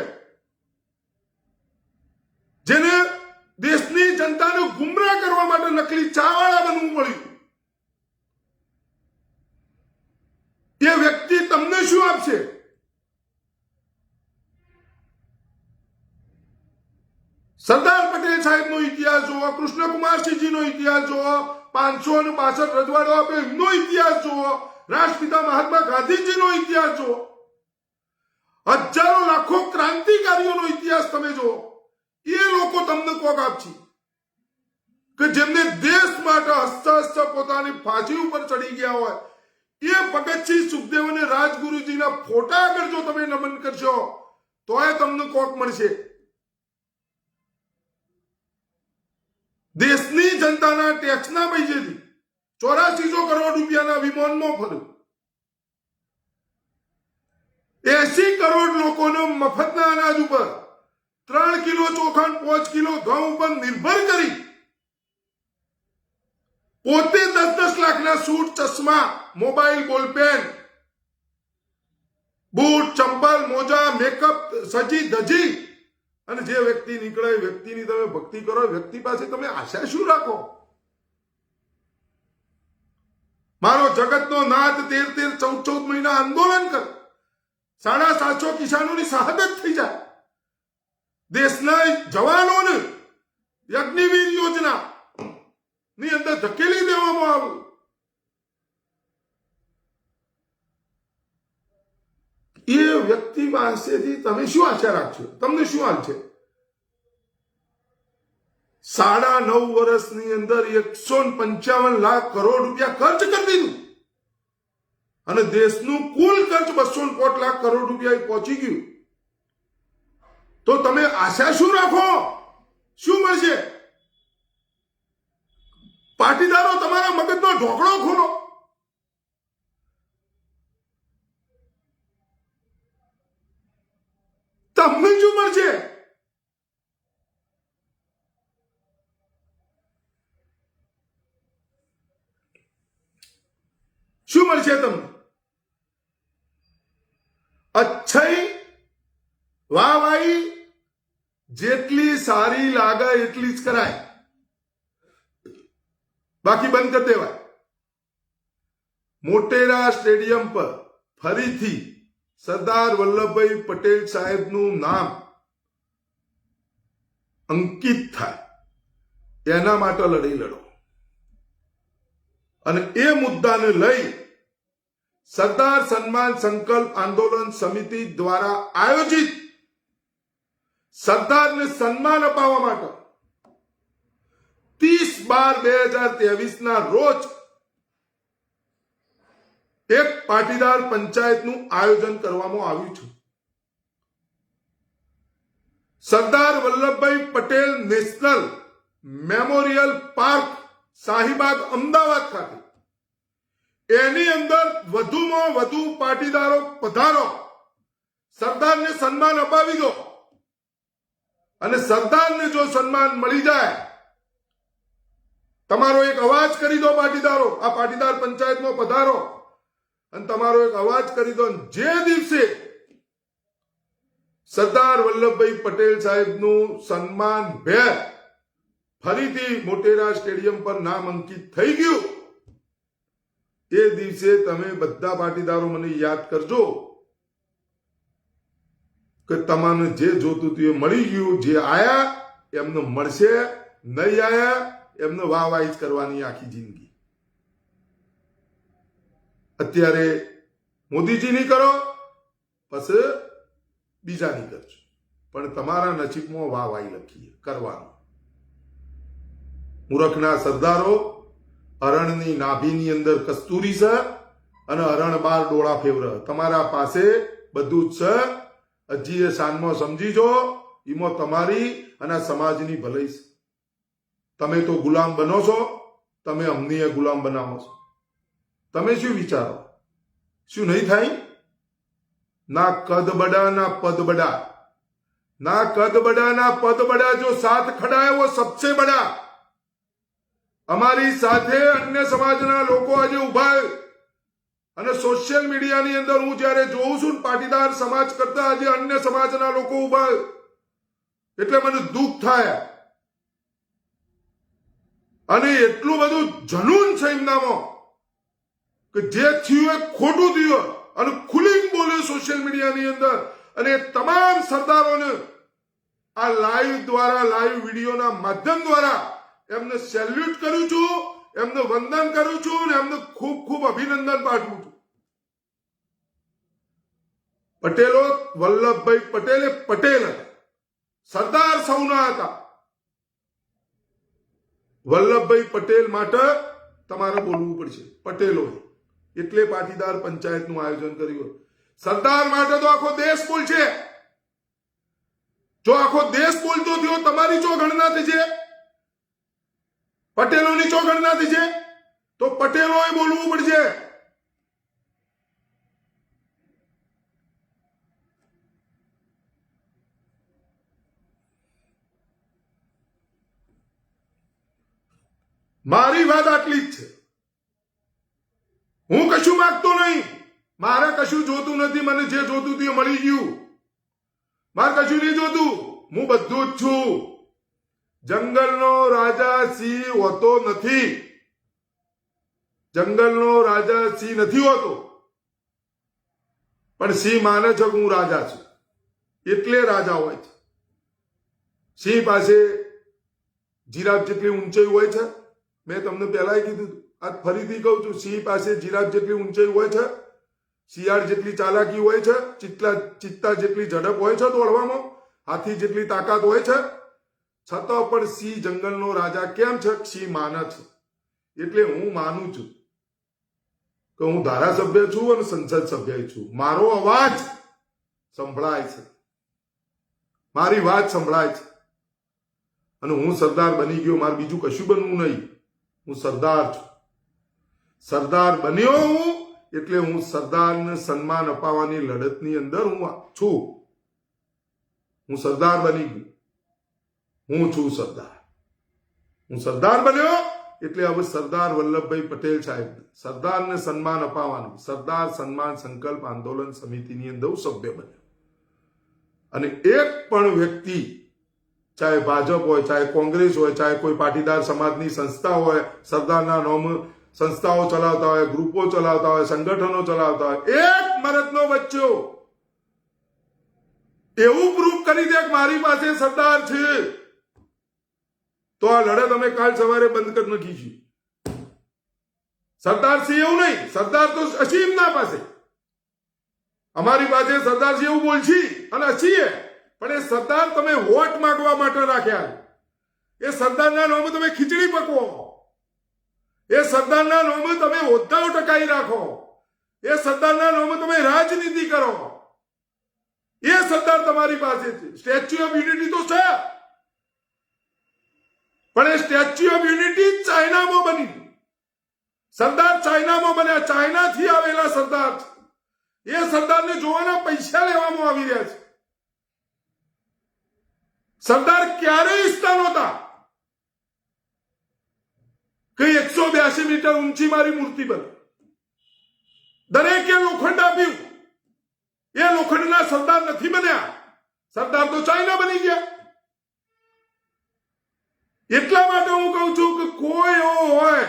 Speaker 1: જેને દેશની જનતાને ગુમરાહ કરવા માટે નકલી ચાવાળા બનવું પડ્યું, એ વ્યક્તિ તમને શું આપશે? સરદાર પટેલ સાહેબનો ઇતિહાસ જુઓ, કૃષ્ણકુમારસિંહજીનો ઇતિહાસ જુઓ, 562 રજવાડો આપે એમનો ઇતિહાસ જુઓ, રાષ્ટ્રપિતા મહાત્મા ગાંધીજીનો ઇતિહાસ જુઓ, હજારો લાખો ક્રાંતિકારીઓનો ઇતિહાસ તમે જુઓ. એ લોકો તમને કોક આપશે કે જેમને દેશ માટે હસ્ત પોતાની ફાંસી ઉપર ચડી ગયા હોય એ ભગતસિંહ, સુખદેવ અને રાજગુરુજીના ફોટા આગળ જો તમે નમન કરશો તોય તમને કોક મળશે. દેશની જનતાના ટેક્સના પૈસેથી 8400 કરોડ રૂપિયાના વિમાનમાં ફર્યું, 80 કરોડ લોકોને મફતના અનાજ ઉપર 3 કિલો ચોખા 5 કિલો ઘઉં ઉપર નિર્ભર કરી પોતે 10-10 લાખના સૂટ, ચશ્મા, મોબાઈલ, બોલપેન, બૂટ, ચંપલ, મોજા, મેકઅપ સજી ધજી અને જે વ્યક્તિ નીકળે વ્યક્તિની તમે ભક્તિ કરો, વ્યક્તિ પાસે તમે આશા શું રાખો? મારો જગતનો નાથ 13-13, 14-14 મહિના આંદોલન કર, 750 કિસાનોની શહાદત થઈ જાય, દેશના જવાનોને અગ્નિવીર યોજના ની અંદર ધકેલી દેવામાં આવ્યું. એ વ્યક્તિ પાસેથી તમે શું આશા રાખશો? તમને શું હાલ છે? 9.5 વર્ષની અંદર 155 લાખ કરોડ રૂપિયા ખર્ચ કરી દીધું અને દેશનું કુલ ખર્ચ 205 લાખ કરોડ રૂપિયા પહોંચી ગયું. તો તમે આશા શું રાખો? શું મળશે? પાટીદારો તમારા મગજનો ઢોકળો ખોલો. તમને શું મળશે? શું મળશે તમને? અચ્છય વાહવાહી જેટલી સારી લાગે એટલી જ કરાય, બાકી બંધ કરી દેવાય. મોટેરા સ્ટેડિયમ પર ફરીથી સરદાર વલ્લભભાઈ પટેલ સાહેબનું નામ અંકિત થાય એના માટે લડી લડો. અને એ મુદ્દાને લઈ સરદાર સન્માન સંકલ્પ આંદોલન સમિતિ દ્વારા આયોજિત સરદારને સન્માન અપાવવા માટે 30/12/2023 ના રોજ એક પાટીદાર પંચાયતનું આયોજન કરવામાં આવ્યું છે. Sardar Vallabhbhai Patel National Memorial Park, Shahibaug, Ahmedabad ખાતે એની અંદર વધુમાં વધુ પાટીદારો પધારો, સરદારને સન્માન અપાવી દો. અને સરદારને જો સન્માન મળી જાય, તમારો એક અવાજ કરી દો પાટીદારો, આ પાટીદાર પંચાયતમાં પધારો અને તમારો એક અવાજ કરી દો. જે દિવસે સરદાર વલ્લભભાઈ પટેલ સાહેબનું સન્માન ભેર ફરીથી મોટેરા સ્ટેડિયમ પર નામ અંકિત થઈ ગયું, એ દિવસે તમે બધા પાટીદારો મને યાદ કરજો કે તમને જે જોતું હતું એ મળી ગયું. જે આયા એમને મળશે, નહીં આયા એમને વાહવાહી જ કરવાની આખી જિંદગી. અત્યારે મોદીજીની કરો, પછી બીજાની કરજો, પણ તમારા નસીબમાં વાહવાહી લખીએ કરવાનું. મૂર્ખના સરદારો હરણની નાભીની અંદર કસ્તુરી છે અને હરણ બાર ડોળા ફેવર. તમારા પાસે બધું જ છે. હજી એ સાંજમાં સમજીજો. એમાં તમારી અને સમાજની ભલાઈ છે. તમે તો ગુલામ બનો છો, તમે અમને ગુલામ બનાવો છો. તમે શું વિચારો? શું નહીં થાય? ના કદ બડા ના પદ બડા, ના કદ બડા ના પદ બડા, જો સાથ ખડા હે વો સબસે બડા. અમારી સાથે અન્ય સમાજના લોકો આજે ઉભા છે અને સોશિયલ મીડિયાની અંદર હું જયારે જોઉં છું ને પાટીદાર સમાજ કરતા આજે અન્ય સમાજના લોકો ઉભા છે, એટલે મને દુઃખ થાય. અને એટલું બધું જનૂન છે એમનામાં કે જે થયું એ ખોટું થયું અને ખુલીને બોલ્યો સોશિયલ મીડિયાની અંદર. અને તમામ સરદારોને આ લાઈવ દ્વારા, લાઈવ વિડીયોના માધ્યમ દ્વારા એમને સેલ્યુટ કરું છું, એમને વંદન કરું છું અને એમને ખૂબ ખૂબ અભિનંદન પાઠવું છું. પટેલો, વલ્લભભાઈ પટેલ એ પટેલ હતા, સરદાર સૌના હતા. વલ્લભભાઈ પટેલ માટે તમારે બોલવું પડશે, પટેલો. એટલે પાટીદાર પંચાયતનું આયોજન કર્યું. સરદાર માટે તો આખો દેશ બોલશે. જો આખો દેશ બોલતો થયો, તમારી ચો ગણના થશે, પટેલોની ચો ગણના થશે, તો પટેલોએ બોલવું પડશે. મારી વાત આટલી જ છે. હું કશું માંગતો નહીં, મારે કશું જોતું નથી. મને જે જોતું હતું એ મળી ગયું. મારે કશું નહીં જોતું. હું બધું જ છું. જંગલનો રાજા સિંહ હોતો નથી. જંગલનો રાજા સિંહ નથી હોતો, પણ સિંહ માને છે કે હું રાજા છું, એટલે રાજા હોય છે. સિંહ પાસે જીરાફ જેટલી ઊંચાઈ હોય છે. મેં તમને પહેલા કીધું, આજ ફરીથી કહું છું, સિંહ પાસે જીરાફ જેટલી ઊંચાઈ હોય છે, શિયાળ જેટલી ચાલાકી હોય છે, ચિત્તા જેટલી ઝડપ હોય છે દોડવામાં, હાથી જેટલી તાકાત હોય છે. છતાં પણ સિંહ જંગલનો રાજા કેમ છે? સિંહ માને છે. એટલે હું માનું છું કે હું ધારાસભ્ય છું અને સંસદ સભ્ય છું. મારો અવાજ સંભળાય છે, મારી વાત સંભળાય છે. અને હું સરદાર બની ગયો. મારે બીજું કશું બનવું નહીં. હું સરદાર છું. સરદાર બન્યો હું એટલે હું સરદારને સન્માન અપાવવાની લડતની અંદર હું છું. હું સરદાર બની ગયો. હું છું સરદાર. હું સરદાર બન્યો એટલે હવે સરદાર વલ્લભભાઈ પટેલ સાહેબ સરદારને સન્માન અપાવવાનું સરદાર સન્માન સંકલ્પ આંદોલન સમિતિની અંદર હું સભ્ય બન્યો. અને એક પણ વ્યક્તિ, ચાહે ભાજપ હોય, ચાહે કોંગ્રેસ હોય, ચાહે કોઈ પાટીદાર સમાજની સંસ્થા હોય, સરદારના નામ સંસ્થાઓ ચલાવતા હોય, ગ્રુપો ચલાવતા હોય, સંગઠનો ચલાવતા હોય, એક મરદનો બચ્ચો એવું પ્રૂફ કરી દે કે મારી પાસે સરદાર છે, તો આ લડત અમે કાલ સવારે બંધ કરી નાખીશું. સરદાર સિંહ એવું નહીં, સરદાર તો અસીમ ના પાસે. અમારી પાસે સરદાર સિંહ એવું બોલશી અને અસીએ, પણ એ સરદાર તમે વોટ માંગવા માટે રાખ્યા. એ સરદારના નામે તમે ખીચડી પકવો, એ સરદારના નામે તમે હોદ્દાઓ ટકાઈ રાખો, એ સરદારના નામે તમે રાજનીતિ કરો. એ સરદાર તમારી પાસે છે. સ્ટેચ્યુ ઓફ યુનિટી તો છે, પણ એ સ્ટેચ્યુ ઓફ યુનિટી ચાઇનામાં બની. સરદાર ચાઇનામાં બન્યા, ચાઇનાથી આવેલા સરદાર છે. એ સરદારને જોવાના પૈસા લેવામાં આવી રહ્યા છે. સરદાર ક્યારેય ઈચ્છતા નહોતા કે 182 મીટર ઊંચી મારી મૂર્તિ બને. દરેકે લોખંડ આપ્યું. એ લોખંડના સરદાર નથી બન્યા. સરદાર તો ચાઇના બની ગયા. એટલા માટે હું કહું છું કે કોઈ એવો હોય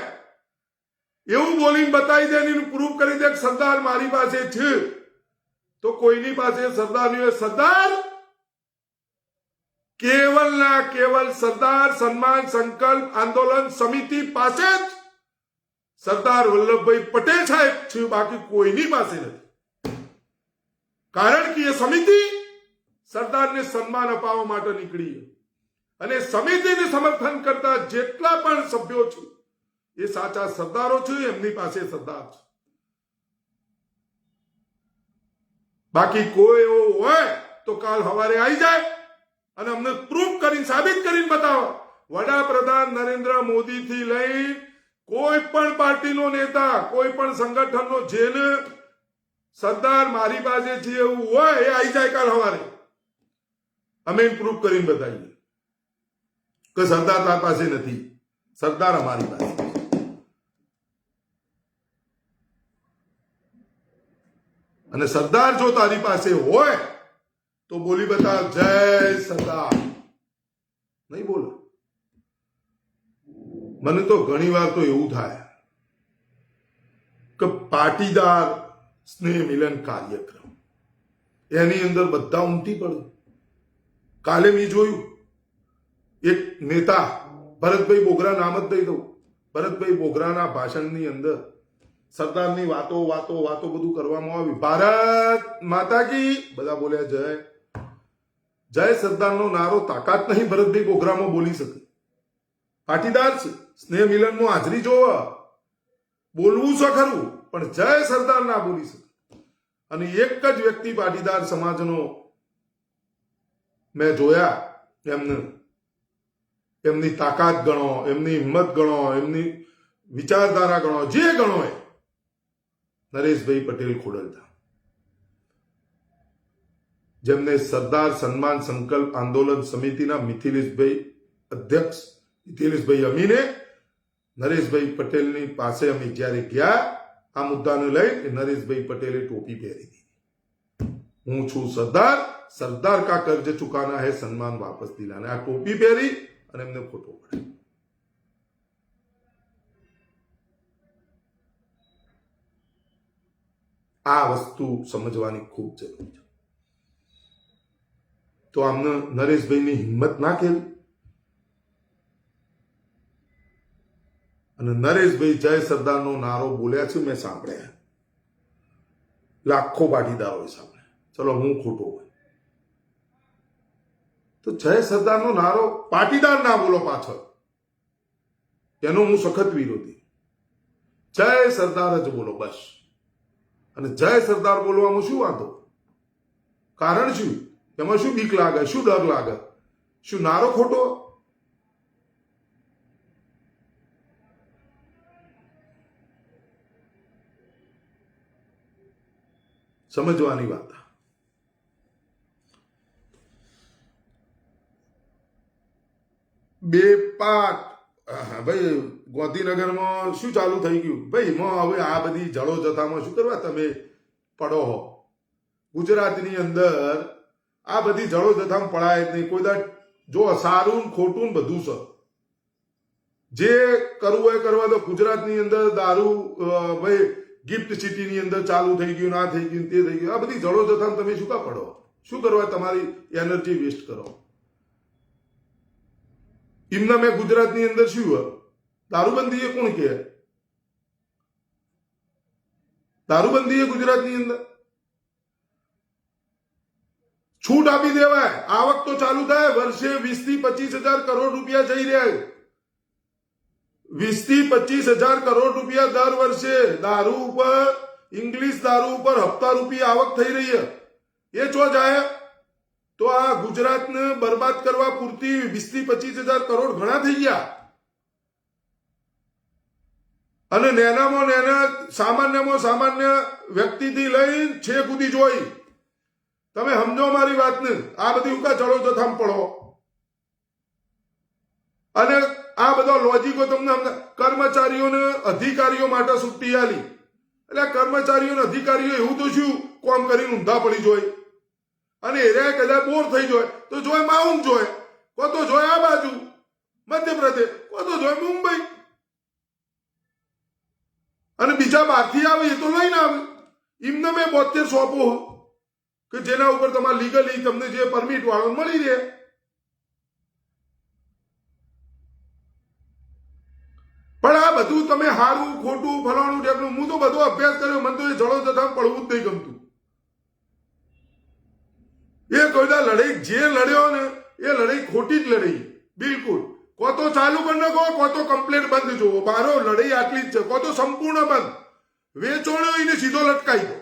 Speaker 1: એવું બોલીને બતાવી દે, પ્રૂફ કરી દે કે સરદાર મારી પાસે છે, તો કોઈની પાસે સરદાર નહીં હોય. સરદાર કેવલ ના કેવલ સરદાર સન્માન સંકલ્પ આંદોલન સમિતિ પાસે જ સરદાર વલ્લભભાઈ પટેલ સાહેબ છે, બાકી કોઈની પાસે નથી. કારણ કે એ સમિતિ સરદારને સન્માન અપાવવા માટે નીકળી. અને સમિતિને સમર્થન કરતા જેટલા પણ સભ્યો છે એ સાચા સરદારો છે, એમની પાસે સરદાર છે. બાકી કોઈ એવો હોય તો કાલ સવારે આવી જાય અને અમને પ્રૂફ કરીને સાબિત કરીને બતાવો. વડાપ્રધાન નરેન્દ્ર મોદી થી લઈ કોઈ પણ પાર્ટીનો નેતા, કોઈ પણ સંગઠનનો જેને સરદાર મારી પાસે છે એવું હોય એ આવી જાય કાલ સવારે, અમે પ્રૂફ કરીને બતાવીએ કે સરદાર તાર પાસે નથી, સરદાર અમારી પાસે. અને સરદાર જો તારી પાસે હોય તો બોલી બતાવ જય સરદાર. નહીં બોલો. મને તો ઘણી વાર તો એવું થાય કે પાટીદાર સ્નેહ મિલન કાર્યક્રમ એની અંદર બધા ઉમટી પડે. કાલે મેં જોયું એક નેતા ભરતભાઈ બોગરા, નામ જ દઈ દઉં, ભરતભાઈ બોગરાના ભાષણની અંદર સરદારની વાતો વાતો વાતો બધું કરવામાં આવ્યું. ભારત માતા કી બધા બોલ્યા જય. જય સરદારનો નારો તાકાત નહીં ભરતભાઈ બોગરામાં બોલી શકે. પાટીદાર છે, સ્નેહ મિલનમાં હાજરી જોવા બોલવું છે ખરું, પણ જય સરદાર ના બોલી શકે. અને એક જ વ્યક્તિ પાટીદાર સમાજનો મેં જોયા, એમની તાકાત ગણો, એમની હિંમત ગણો, એમની વિચારધારા ગણો, જે ગણો એ નરેશભાઈ પટેલ ખોડલધામ, જેમને સરદાર સન્માન સંકલ્પ આંદોલન સમિતિના મિથિલેશભાઈ અધ્યક્ષ મિથિલેશભાઈ અમીને નરેશભાઈ પટેલની પાસે અમે જ્યારે ગયા આ મુદ્દાને લઈ, નરેશભાઈ પટેલે ટોપી પહેરી દીધી. હું છું સરદાર, સરદાર કા કર્જ ચુકાના હે, સન્માન વાપસ દિલાને. આ ટોપી પહેરી અને એમને ફોટો પડે. આ વસ્તુ સમજવાની ખૂબ જરૂર છે. તો આમને નરેશભાઈની હિંમત ના કેવી? અને નરેશભાઈ જય સરદારનો નારો બોલ્યા છે, મેં સાંભળ્યા, લાખો પાટીદારોએ સાંભળ્યા. ચલો હું ખોટો હોય તો જય સરદારનો નારો પાટીદાર ના બોલો પાછળ, એનો હું સખત વિરોધી. જય સરદાર જ બોલો બસ. અને જય સરદાર બોલવામાં શું વાંધો? કારણ શું? એમાં શું બીક લાગે? શું ડર લાગે? શું નારો ખોટો? સમજવાની વાત. બે પાક ભાઈ ગાંધીનગરમાં શું ચાલુ થઈ ગયું ભાઈ? હવે આ બધી જળો જથામાં શું કરવા તમે પડો હો? ગુજરાતની અંદર આ બધી જળો જથામાં પડાય જ નહીં. કોઈ દા જો સારું ખોટું બધું છે, જે કરવું હોય કરવા દો. ગુજરાતની અંદર દારૂ ભાઈ ગિફ્ટ સિટીની અંદર ચાલુ થઈ ગયું, ના થઈ ગયું, તે થઈ ગયું. આ બધી જળો જથામાં તમે શું કા પડો? શું કરવા તમારી એનર્જી વેસ્ટ કરો? એમના મેં ગુજરાતની અંદર શું હોય? દારૂબંધી એ કોણ કહે? દારૂબંધી એ ગુજરાતની અંદર છૂટ આપી દેવાય. આવક તો ચાલુ થાય. વર્ષે 20 થી 25,000 કરોડ રૂપિયા જઈ રહ્યા. 20 થી 25,000 કરોડ રૂપિયા દર વર્ષે દારૂ ઉપર, ઇંગ્લિશ દારૂ ઉપર હપ્તા રૂપિયા આવક થઈ રહી છે. એ ચો જાય તો આ ગુજરાતને બરબાદ કરવા પૂરતી 20 થી 25,000 કરોડ ઘણા થઈ ગયા. અને નેનામાં નેના સામાન્યમાં સામાન્ય વ્યક્તિથી લઈ છેક સુધી જોઈ. તમે સમજો મારી વાતને. આ બધી ઉકા જળો જથામાં પડો અને આ બધા લોજિકો તમને કર્મચારીઓને અધિકારીઓ માટે છુટ્ટી આલી. એટલે કર્મચારીઓને અધિકારીઓ એવું તો શું કોમ કરીને ઊંધા પડી જોય અને એ કદાચ બોર થઈ જાય તો જોય માઉન્ટ જોય, કો તો જોય આ બાજુ મધ્યપ્રદેશ, કો તો જોય મુંબઈ. અને બીજા બહારથી આવે એ તો લઈને આવે. એમને મેં 72 સોંપો કે જેના ઉપર તમારે લીગલી તમને જે પરમિટ વાળો મળી રહે. પણ આ બધું તમે હારું ખોટું ફલાણું ઢેકણું, હું તો બધો અભ્યાસ કર્યો. મને તો એ જળો જથામાં પડવું જ નહીં ગમતું. એ કોઈના લડાઈ જે લડ્યો ને એ લડાઈ ખોટી જ લડાઈ. બિલકુલ. કો તો ચાલુ કરી નાખો, કો તો કમ્પ્લેટ બંધ જોવો. મારો લડાઈ આટલી જ છે. કો તો સંપૂર્ણ બંધ, વેચોણ્યો એને સીધો લટકાઈ દો.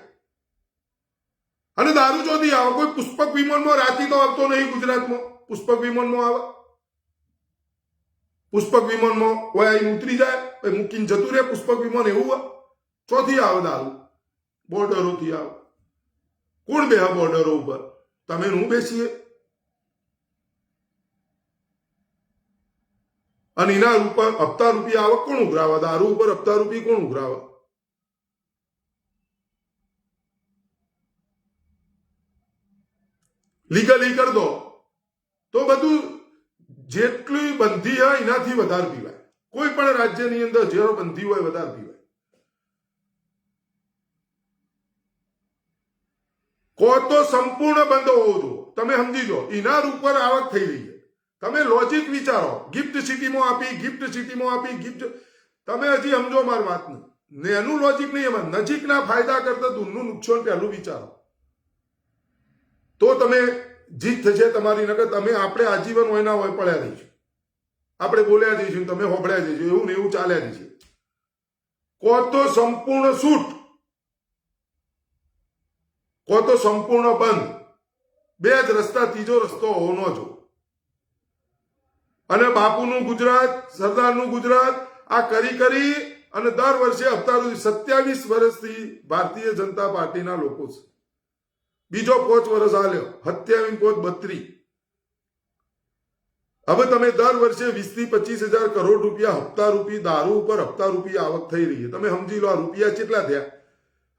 Speaker 1: અને દારૂ ચોથી આવે. કોઈ પુષ્પક વિમાનમાં રાતી તો આવતો નહીં ગુજરાતમાં. પુષ્પક વિમાનમાં આવે, પુષ્પક વિમાનમાં કોઈ આવીને ઉતરી જાય, પછી મૂકીને જતું રહે પુષ્પક વિમાન. એવું ચોથી આવે દારૂ, બોર્ડરોથી આવે. કોણ બેહા બોર્ડરો ઉપર? તમે હું બેસીએ? અને એના ઉપર હપ્તા રૂપિયા આવક કોણ ઉઘરાવા? દારૂ ઉપર હપ્તા રૂપિયા કોણ ઉઘરાવા? લીગલી કરી દો તો બધું જેટલી બંધી હોય એનાથી વધારે પીવાય. કોઈ પણ રાજ્યની અંદર જે બંધી હોય વધારે પીવાય. કો તો સંપૂર્ણ બંધ હોવો જોઈએ. તમે સમજી દો એના ઉપર આવક થઈ રહી છે. તમે લોજિક વિચારો. ગિફ્ટ સિટીમાં આપી, ગિફ્ટ સિટીમાં આપી, ગિફ્ટ. તમે હજી સમજો મારી વાતને. એનું લોજિક નહીં. એમાં નજીકના ફાયદા કરતા દૂરનું નુકસાન પહેલું વિચારો, તો તમે જીત થશે તમારી. નકર તમે આપણે આજીવન હોય ના હોય પડ્યા રહીશું. આપણે બોલ્યા જઈશું, તમે હોબળ્યા જઈશું. એવું ને એવું ચાલ્યા જશે. કો તો સંપૂર્ણ છૂટ, કો તો સંપૂર્ણ બંધ. બે જ રસ્તા, ત્રીજો રસ્તો હોવો ન જો. અને બાપુનું ગુજરાત, સરદારનું ગુજરાત આ કરી અને દર વર્ષે હપ્તા 27 વર્ષથી ભારતીય જનતા પાર્ટીના લોકો છે. બીજો 5 વર્ષ આલ્યો, 27 5 32. હવે તમે દર વર્ષે 20 થી 25,000 કરોડ રૂપિયા હપ્તા રૂપી દારૂ ઉપર હપ્તા રૂપિયા આવક થઈ રહી છે. તમે સમજી લો આ રૂપિયા કેટલા થયા.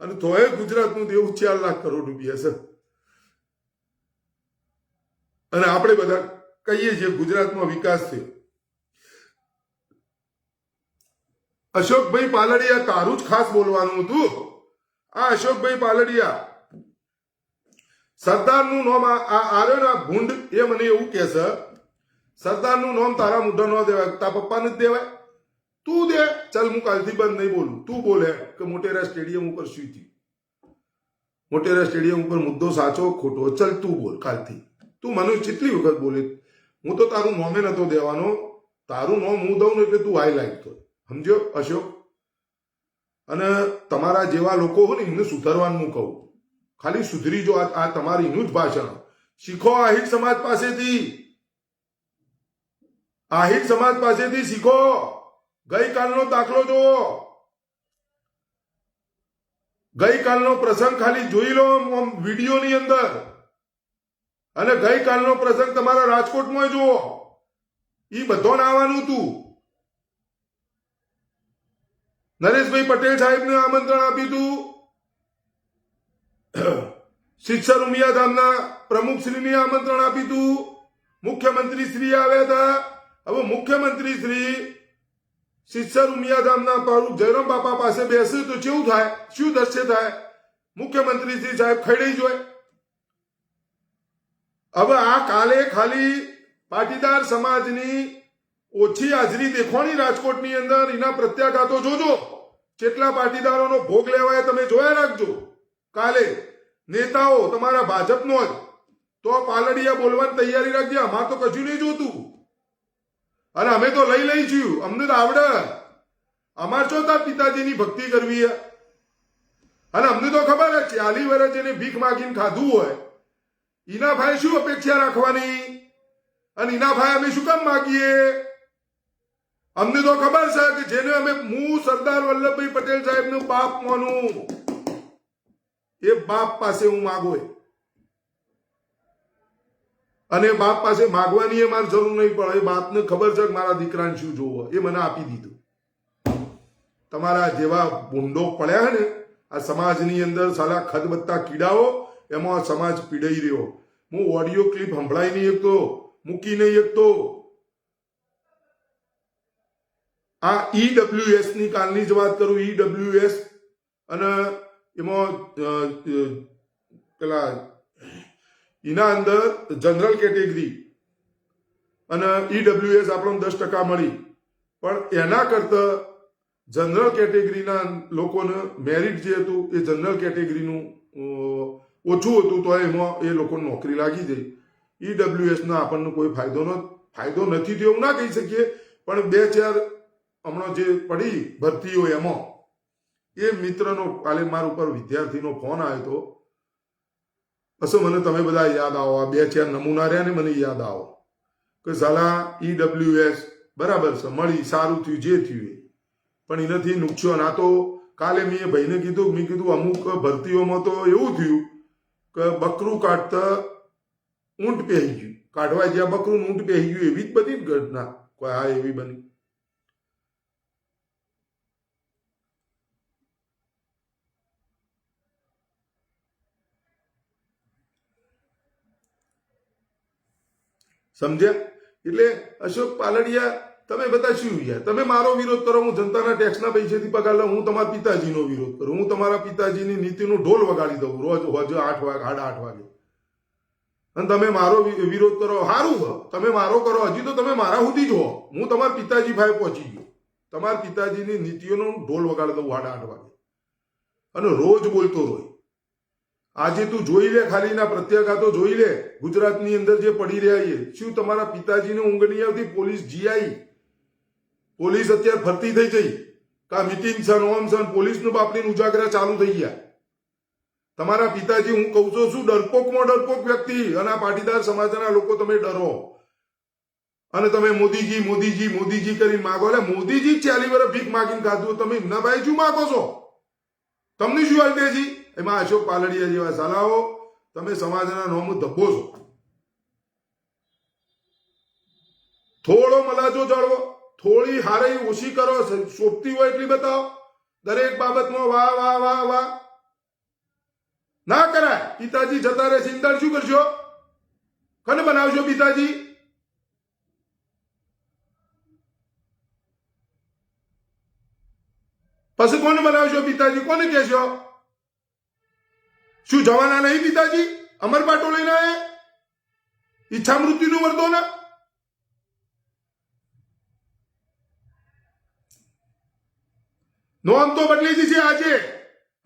Speaker 1: અને તોય ગુજરાતનું દેવું 4 લાખ કરોડ રૂપિયા છે. અને આપણે બધા કહીએ છીએ ગુજરાતમાં વિકાસ થયો. અશોકભાઈ પાલડિયા, તારું જ ખાસ બોલવાનું હતું. આ અશોકભાઈ પાલડિયા સરદારનું નામ આર્યોના ભૂંડ એ મને એવું કહે છે, સરદારનું નામ તારા મોઢા ન દેવાય, તારા પપ્પાને જ દેવાય. તું દે. ચાલ હું કાલથી બંધ નહીં બોલું. તું બોલે કે મોટેરા સ્ટેડિયમ ઉપર શું થયું, મોટેરા સ્ટેડિયમ ઉપર મુદ્દો સાચો ખોટો. ચાલ તું બોલ કાલથી. તું મને કેટલી વખત બોલે. હું તો તારું નોમે નતો દેવાનો. તારું નોમ હું દઉં ને એટલે તું હાઈલાઈટ તો સમજો અશોક. અને તમારા જેવા લોકો હોય ને એમને સુધારવાનું કહું. ખાલી સુધરી જો. આ તમારીનું જ ભાષણ શીખો. આહિર સમાજ પાસેથી, આહિર સમાજ પાસેથી શીખો. ગઈકાલનો દાખલો જુઓ, ગઈકાલનો પ્રસંગ ખાલી જોઈ લો વિડીયોની અંદર. અને ગઈકાલનો પ્રસંગ તમારા રાજકોટમાં જુઓ. એ બધો આવવાનું હતું. નરેશભાઈ પટેલ સાહેબને આમંત્રણ આપ્યું હતું. શિક્ષણ ઉમિયાધામના પ્રમુખશ્રીને આમંત્રણ આપ્યું હતું. મુખ્યમંત્રી શ્રી આવ્યા હતા. હવે મુખ્યમંત્રી શ્રી શિક્ષણ ઉમિયાધામના પ્રમુખ જયરામ બાપા પાસે બેસે તો કેવું થાય? શું દ્રશ્ય થાય? મુખ્યમંત્રી શ્રી સાહેબ ખડી જોય. હવે આ કાલે ખાલી પાટીદાર સમાજની ઓછી હાજરી દેખવાની રાજકોટની અંદર. એના પ્રત્યાઘાતો જોજો. કેટલા પાટીદારોનો ભોગ લેવાય તમે જોયા રાખજો. કાલે નેતાઓ તમારા ભાજપનો જ તો પાલડિયા બોલવાની તૈયારી રાખજે. અમાર તો કશું નહીં જોતું. અને અમે તો લઈ છીએ. અમને તો આવડે. અમાર જો તાર પિતાજીની ભક્તિ કરવી છે. અને અમને તો ખબર જ 40 વર્ષ જેને ભીખ માગીને ખાધું હોય એના ભાઈ શું અપેક્ષા રાખવાની? અને એના ભાઈ અમે શું કામ માગીએ? અમને તો ખબર છે કે જેને અમે હું સરદાર વલ્લભભાઈ પટેલ સાહેબનું બાપ માનું, એ બાપ પાસે હું માગો. અને બાપ પાસે માગવાની મારે જરૂર નહીં પડે. એ બાપને ખબર છે કે મારા દીકરાને શું જોવો. એ મને આપી દીધું. તમારા જેવા ભૂંડો પડ્યા ને આ સમાજની અંદર, સાલા ખદબત્તા કીડાઓ, એમાં સમાજ પીડાઈ રહ્યો. હું ઓડિયો ક્લિપ સંભળાઈ નહીં શકતો, મૂકી નહીં શકતો. આ ઈડબ્લ્યુએસ ની કાલની જ વાત કરું. ઈડબ્લ્યુએસ અને એમાં પેલા એના અંદર જનરલ કેટેગરી અને ઈડબ્લ્યુએસ આપણને 10% મળી. પણ એના કરતા જનરલ કેટેગરીના લોકોને મેરિટ જે હતું એ જનરલ કેટેગરીનું ઓછું હતું. તો એમાં એ લોકોને નોકરી લાગી જાય. ઈડબ્લ્યુએસનો આપણને કોઈ ફાયદો નથી. ફાયદો નથી થયો એવું ના કહી શકીએ, પણ 2-4 હમણાં જે પડી ભરતીઓ એમાં એ મિત્રનો કાલે મારા ઉપર વિદ્યાર્થીનો ફોન આવ્યો હતો. હશે મને તમે બધા યાદ આવો, આ 2-4 નમૂના રહ્યા ને મને યાદ આવો કે સાલા EWS બરાબર છે, મળી સારું થયું જે થયું, પણ એનાથી નુકસાન. આ તો કાલે મેં ભાઈને કીધું, મેં કીધું અમુક ભરતીઓમાં તો એવું થયું કે બકરું કાઢતા ઊંટ પહેરી ગયું, કાઢવા જ્યાં બકરું ઊંટ પહેરી ગયું, એવી જ બધી ઘટના કોઈ હા એવી બની. સમજ્યા? એટલે અશોક પાલડિયા તમે બધા શું યાર, તમે મારો વિરોધ કરો, હું જનતાના ટેક્સના પૈસેથી પગાર લઉં, હું તમારા પિતાજીનો વિરોધ કરું, હું તમારા પિતાજીની નીતિનું ઢોલ વગાડી દઉં રોજ 8 વાગે 8:30 વાગે, અને તમે મારો વિરોધ કરો. સારું, તમે મારો કરો, હજી તો તમે મારા સુધી જ હો. હું તમારા પિતાજી ભાઈ પહોંચી ગયો, તમારા પિતાજીની નીતિઓનો ઢોલ વગાડી દઉં 8:30 વાગે, અને રોજ બોલતો રોય. આજે તું જોઈ લે, ખાલી ના પ્રત્યાઘાતો જોઈ લે ગુજરાતની અંદર જે પડી રહ્યા છે. શું તમારા પિતાજીને ઊંઘ નહીં આવતી? પોલીસ GI, પોલીસ અત્યારે ફરતી થઈ જઈ, કા મિટિંગ છે, નોમ છે, પોલીસનું બાપની ઉજાગરા ચાલુ થઈ ગયા. તમારા પિતાજી, હું કહું છું, શું ડરપોકમાં ડરપોક વ્યક્તિ, અને આ પાટીદાર સમાજના લોકો તમે ડરો, અને તમે મોદીજી મોદીજી મોદીજી કરીને માગો. એટલે મોદીજી 40 વર્ષ ભીખ માગીને ખાધું, તમે એમના ભાઈ શું માગો છો? તમને શું અલદેજી? એમાં અશોક પાલડિયા જેવા સાલાઓ, તમે સમાજના નોમ ધબ્બો છો. થોડો મલાજો જાળવો, થોડી હારી ઓછી કરો, શોભતી હોય એટલી બતાવો. દરેક બાબતમાં વાહ વાહ વાહ વાહ ના કરાય. પિતાજી જતા રહે, સિંદર શું કરશો? કને બનાવશો પિતાજી? પછી કોને બનાવશો પિતાજી? કોને કહેશો? શું જવાના નહીં પિતાજી? અમર પાટો લઈને આયા, ઈચ્છા મૃત્યુનું વરદાન. નોમ તો બદલી દીધી આજે,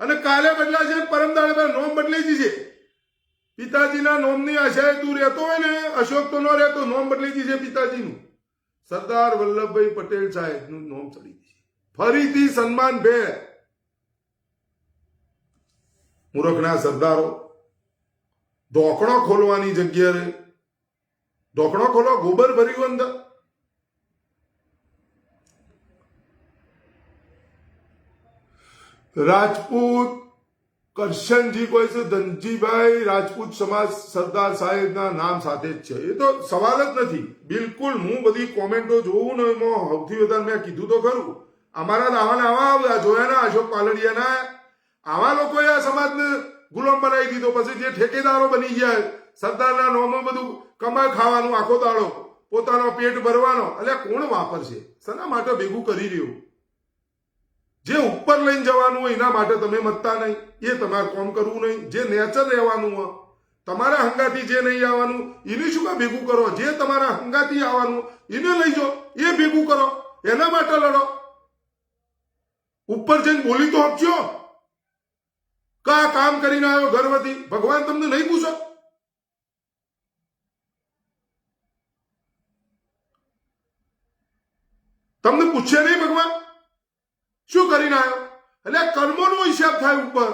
Speaker 1: અને કાલે બદલાશે, પરમદાડે પર નોમ બદલી દીધી. પિતાજીના નોમની આશાએ તું રહેતો હોય ને, અશોક તો ન રહેતો, નોમ બદલી દીધી પિતાજીનું. સરદાર વલ્લભભાઈ પટેલ સાહેબનું નોમ ચડી દીધી, ફરીથી સન્માન ભેર. મૂર્ખના સરદારો, ઢોકણો ખોલવાની જગ્યાએ ઢોકણો ખોલો, ગોબર ભર્યું અંદર. રાજપૂત કરશનજી કોઈ છે, ધનજીભાઈ રાજપૂત સમાજ સરદાર સાહેબના નામ સાથે જ છે, એ તો સવાલ જ નથી બિલકુલ. હું બધી કોમેન્ટો જોઉં ને, એમાં સૌથી વધારે મેં કીધું તો ખરું, અમારા આવા જોયા ના, અશોક પાલડિયાના આવા લોકોએ આ સમાજને ગુલામ બનાવી દીધો. પછી જે ઠેકેદારો બની ગયા, સરદારના નોમમાં બધું કમાઈ ખાવાનું, આખો દાડો પોતાનો પેટ ભરવાનો. એટલે કોણ વાપરશે? શેના માટે ભેગું કરી રહ્યું? જે ઉપર લઈને જવાનું હોય એના માટે તમે મતતા નહીં, એ તમારે કોમ કરવું નહીં. જે નેચર રહેવાનું હોય, તમારા હંગાથી જે નહીં આવવાનું એને શું કા ભેગું કરો? જે તમારા હંગાથી આવવાનું એને લઈ જાઓ, એ ભેગું કરો, એના માટે લડો. ઉપર જઈને બોલી તો આપજો, કા કામ કરીને આવ્યો ગર્વથી? ભગવાન તમને નહીં પૂછો? તમને પૂછે નહીં ભગવાન શું કરીને આવ્યો? એટલે કર્મોનો હિસાબ થાય ઉપર.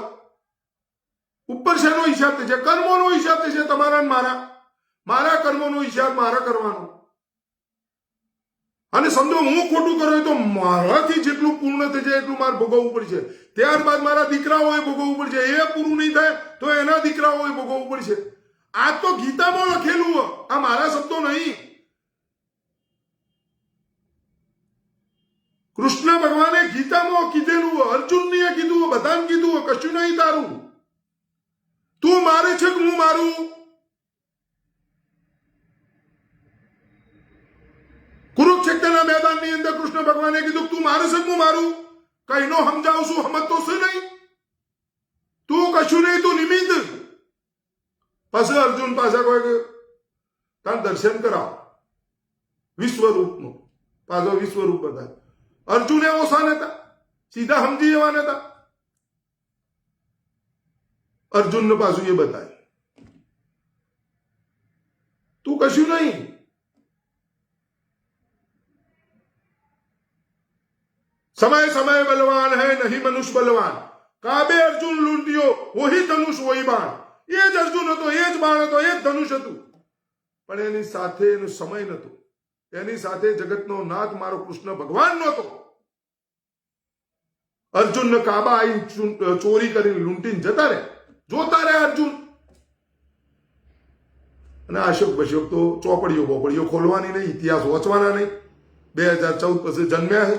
Speaker 1: ઉપર શેનો હિસાબ થશે? કર્મોનો હિસાબ થશે તમારા મારા. મારા કર્મોનો હિસાબ મારા કરવાનો. અને સમજો હું ખોટું કર્યું તો મારાથી જેટલું પૂર્ણ થઈ જાય એટલું મારે ભોગવવું પડશે. ત્યારબાદ મારા દીકરાઓએ ભોગવવું પડશે. એ પૂરું નહીં થાય તો એના દીકરાઓએ ભોગવવું પડશે. આ તો ગીતામાં લખેલું, આ મારા શબ્દો નહીં. કૃષ્ણ ભગવાને ગીતામાં કીધેલું, અર્જુનને કીધું, બધાને કીધું, કશું નહીં તારું. તું મારે છે કે હું મારું? કુરુક્ષેત્રના મેદાનની અંદર કૃષ્ણ ભગવાને કીધું તું મારે છે હું મારું? કઈનો સમજાવું છું, સમજતો છે નહીં? તું કશું નહીં, તું નિમિત્ત. પછી અર્જુન પાછા કોઈ તાર દર્શન કરાવ વિશ્વરૂપનું. પાછો વિશ્વરૂપ બતાવે. અર્જુન એવો સા નતા, સીધા સમજી એવા નતા. અર્જુનને પાછું એ બતાવે તું કશું નહીં. समय समय बलवान है नहीं मनुष्य बलवान, काबे अर्जुन लूंटियो वही धनुष वही बाण। એ જ અર્જુન હતો, એ જ બાણ હતો, એ જ ધનુષ હતું, પણ એની સાથે એનો સમય નતો, એની સાથે જગતનો નાથ મારો કૃષ્ણ ભગવાન નહોતો. અર્જુન કાબા આઈ ચોરી કરીને લૂંટીને જતા રહે, જોતા રહે અર્જુન. અને અશોક બશોક તો ચોપડીઓ બોપડીઓ ખોલવાની નહીં, ઇતિહાસ વાંચવાના નહીં. 2014 પછી જન્મ્યા છે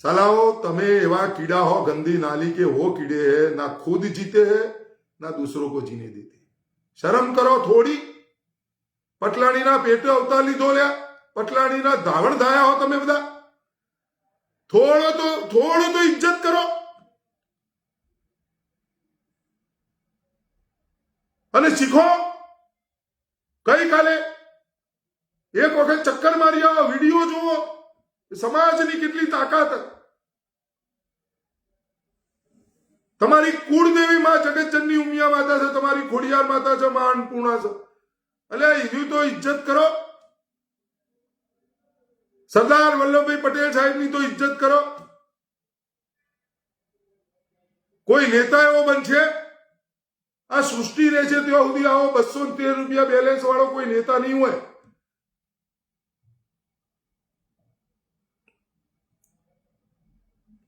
Speaker 1: सालाओ. તમે એવા कीड़ा हो गंदी नाली के, वो कीड़े है ना खुद जीते हैं ना दूसरों को जीने देते. शर्म करो थोड़ी. पटलाणी ना पेटे अवतार लीधो લ્યા, पटलाणी ना धावण धाया हो તમે બધા. થોડો તો ઇજ્જત કરો. અને શીખો. ગઈકાલે એક વખત ચક્કર મારી આવો, વિડીયો જુઓ, સમાજની કેટલી તાકાત. તમારી કુળદેવી માં જગતજનની ઉમિયા માતા છે, તમારી ખોડિયાર માતા છે, માં અન્નપૂર્ણા છે. એટલે એની તો ઇજ્જત કરો. સરદાર વલ્લભભાઈ પટેલ સાહેબની તો ઇજ્જત કરો. કોઈ નેતા એવો બનશે, આ સૃષ્ટિ રહે છે ત્યાં સુધી આવો 213 રૂપિયા બેલેન્સ વાળો કોઈ નેતા નહીં હોય.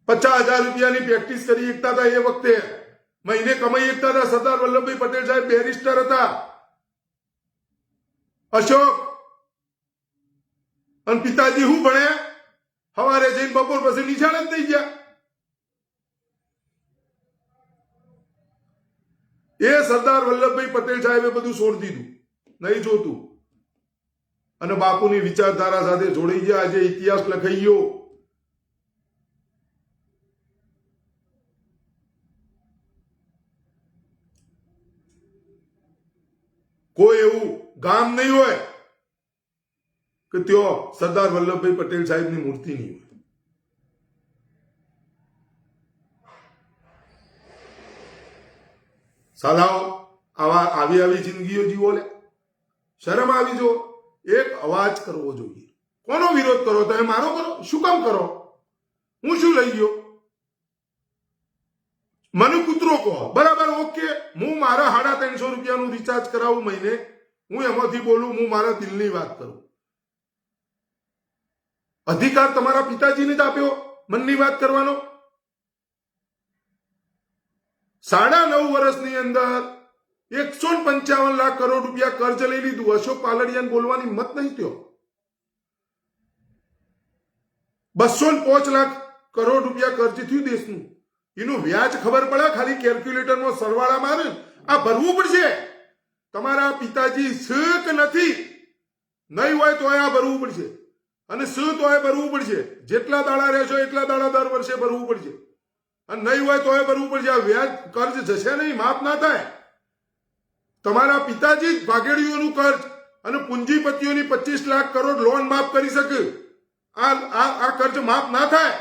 Speaker 1: ₹50,000 પ્રેક્ટિસ કરી એકતા હતા એ વખતે, મહિને કમાઈ એકતા હતા. સરદાર વલ્લભભાઈ પટેલ સાહેબ બેરિસ્ટર હતા. અશોક અને પિતાજી હું ભણ્યા, સવારે જઈને બપોર પછી નિશાળ જ થઈ ગયા. એ સરદાર વલ્લભભાઈ પટેલ સાહેબે બધું છોડી દીધું, નહીં જોતું, અને બાપુની વિચારધારા સાથે જોડાઈ ગયા. આજે ઇતિહાસ લખાઈ ગયો. કોઈ એવું ગામ નહીં હોય કે ત્યાં સરદાર વલ્લભભાઈ પટેલ સાહેબની મૂર્તિ નહીં હોય. સાલાઓ આવી જિંદગીઓ જીવો લે. શરમ આવી જો. એક અવાજ કરવો જોઈએ. કોનો વિરોધ કરો તમે? મારો કરો. શું કામ કરો? હું શું લઈ ગયો? મને કૂતરો કહો, બરાબર, ઓકે. હું મારા ₹350 રિચાર્જ કરાવું મહિને, હું એમાંથી બોલું, હું મારા દિલની વાત કરું. અધિકાર તમારા પિતાજીને જ આપ્યો મનની વાત કરવાનો. 9.5 વર્ષની અંદર 155 લાખ કરોડ રૂપિયા કર્જ લઈ લીધું. અશોક પાલડિયાને બોલવાની હિંમત નહીં થયો. 205 લાખ કરોડ રૂપિયા કર્જ થયું દેશનું. એનું વ્યાજ ખબર પડે? ખાલી કેલ્ક્યુલેટરમાં સરવાળા મારે, આ ભરવું પડશે. તમારા પિતાજી શીખ નથી, નહીં હોય તો આ ભરવું પડશે, અને શું તો ભરવું પડશે. જેટલા દાડા રહેશો એટલા દાડા દર વર્ષે ભરવું પડશે, અને નહીં હોય તો ભરવું પડશે. આ વ્યાજ કર્જ જશે નહીં, માફ ના થાય. તમારા પિતાજી જ ભાગેડીઓનું કર્જ અને પૂંજીપતિઓની 25 લાખ કરોડ લોન માફ કરી શકે. આ કર્જ માફ ના થાય.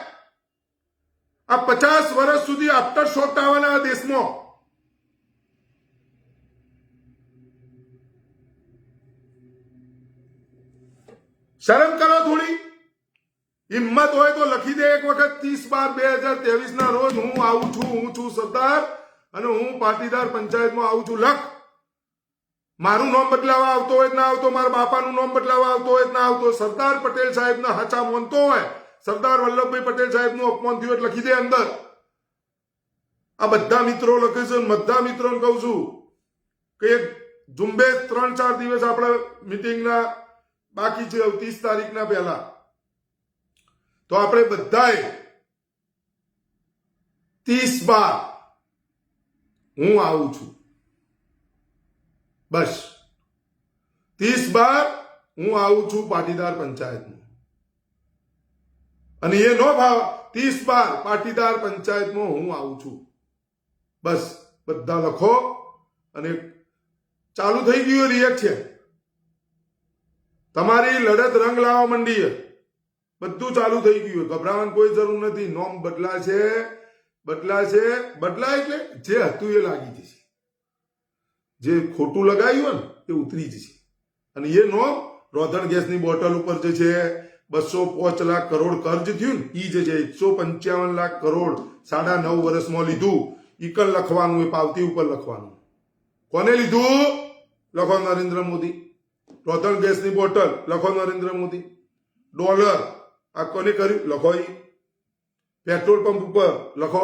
Speaker 1: આ 50 વર્ષ સુધી આફ્ટર શોટ આવવાના દેશમાં. શરમ કરો થોડી. હિંમત હોય તો લખી દે એક વખત 30/12/2023 ના રોજ હું આવું છું, હું છું સરદાર અને હું પાટીદાર પંચાયતમાં આવું છું. લખ. મારું નામ બદલાવા આવતો હોય ના આવતો, મારા બાપાનું નામ બદલાવા આવતો હોય ના આવતો, સરદાર પટેલ સાહેબના હાચા માનતો હોય, સરદાર વલ્લભભાઈ પટેલ સાહેબનું અપમાન થયું એટલે લખી દે અંદર. આ બધા મિત્રો લખે છે. બધા મિત્રોને કહું છું કે એક ઝુંબેશ 3-4 દિવસ આપણા મિટિંગના બાકી છે 30 તારીખના પહેલા, તો આપણે બધાએ 30/12 હું આવું છું. બસ 30/12 હું આવું છું પાટીદાર પંચાયતમાં. અને એ નો ભાવ 30/12 પાટીદાર પંચાયતમાં હું આવું છું. બસ બધા લખો. અને ચાલુ થઈ ગયું રિએક્શન. તમારી લડત રંગ લાવવા માંડી. બધું ચાલુ થઈ ગયું. ગભરાવાની કોઈ જરૂર નથી. નોમ બદલાશે. બદલાય એટલે જે હતું એ લાગી જશે. જે ખોટું લગાવ્યું ને એ ઉતરી જશે. અને એ નોમ રોધણ ગેસની બોટલ ઉપર જે છે, 205 લાખ કરોડ કર્જ થયું ને ઈ જે છે 155 લાખ કરોડ 9.5 વર્ષમાં લીધું ઈકલ લખવાનું એ પાવતી ઉપર લખવાનું કોને લીધું લખો નરેન્દ્ર મોદી રોતલ ગેસની બોટલ લખો નરેન્દ્ર મોદી ડોલર આ કોને કર્યું લખો ઈ પેટ્રોલ પંપ ઉપર લખો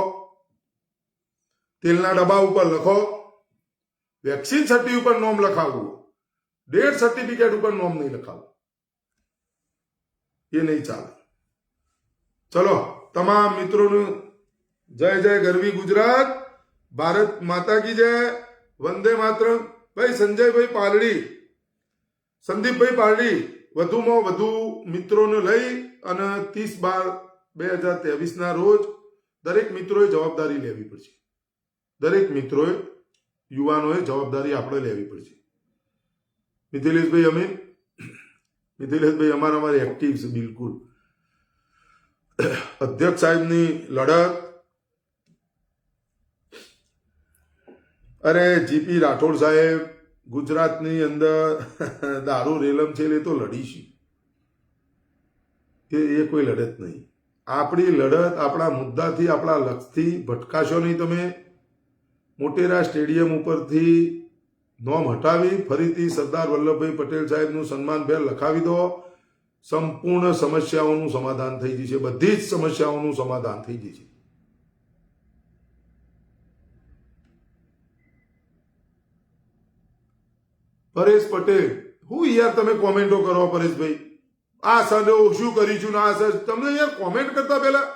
Speaker 1: તેલના ડબ્બા ઉપર લખો વેક્સિન સર્ટી ઉપર નોમ લખાવવું ડેથ સર્ટિફિકેટ ઉપર નોમ નહીં લખાવવું એ નહીં ચાલે ચલો તમામ મિત્રોનું જય જય ગરવી ગુજરાત ભારત માતા કી જય વંદે માતરમ ભાઈ સંજયભાઈ પાલડી સંદીપભાઈ પાલડી વધુમાં વધુ મિત્રોને લઈ અને 30/12/2023 ના રોજ દરેક મિત્રોએ જવાબદારી લેવી પડશે દરેક મિત્રોએ યુવાનોએ જવાબદારી આપણે લેવી પડશે મિથિલેશભાઈ અમીન મિથિલેશભાઈ અમારી એક્ટિવ છે બિલકુલ અધ્યક્ષ સાહેબની લડત અરે જીપી રાઠોડ સાહેબ ગુજરાતની અંદર દારૂ રેલમ છે એ તો લડીશું એ કોઈ લડત નહીં આપણી લડત આપણા મુદ્દાથી આપણા લક્ષ્યથી ભટકાશો નહીં તમે મોટેરા સ્ટેડિયમ ઉપરથી નોમ હટાવી ફરીથી સરદાર વલ્લભભાઈ પટેલ સાહેબનું સન્માનભેર લખાવી દો સંપૂર્ણ સમસ્યાઓનું સમાધાન થઈ જશે બધી જ સમસ્યાઓનું સમાધાન થઈ જશે પરેશ પટેલ હું યાર તમે કોમેન્ટો કરો પરેશભાઈ આ સર શું કરીશું ને આ સર તમને યાર કોમેન્ટ કરતા પહેલા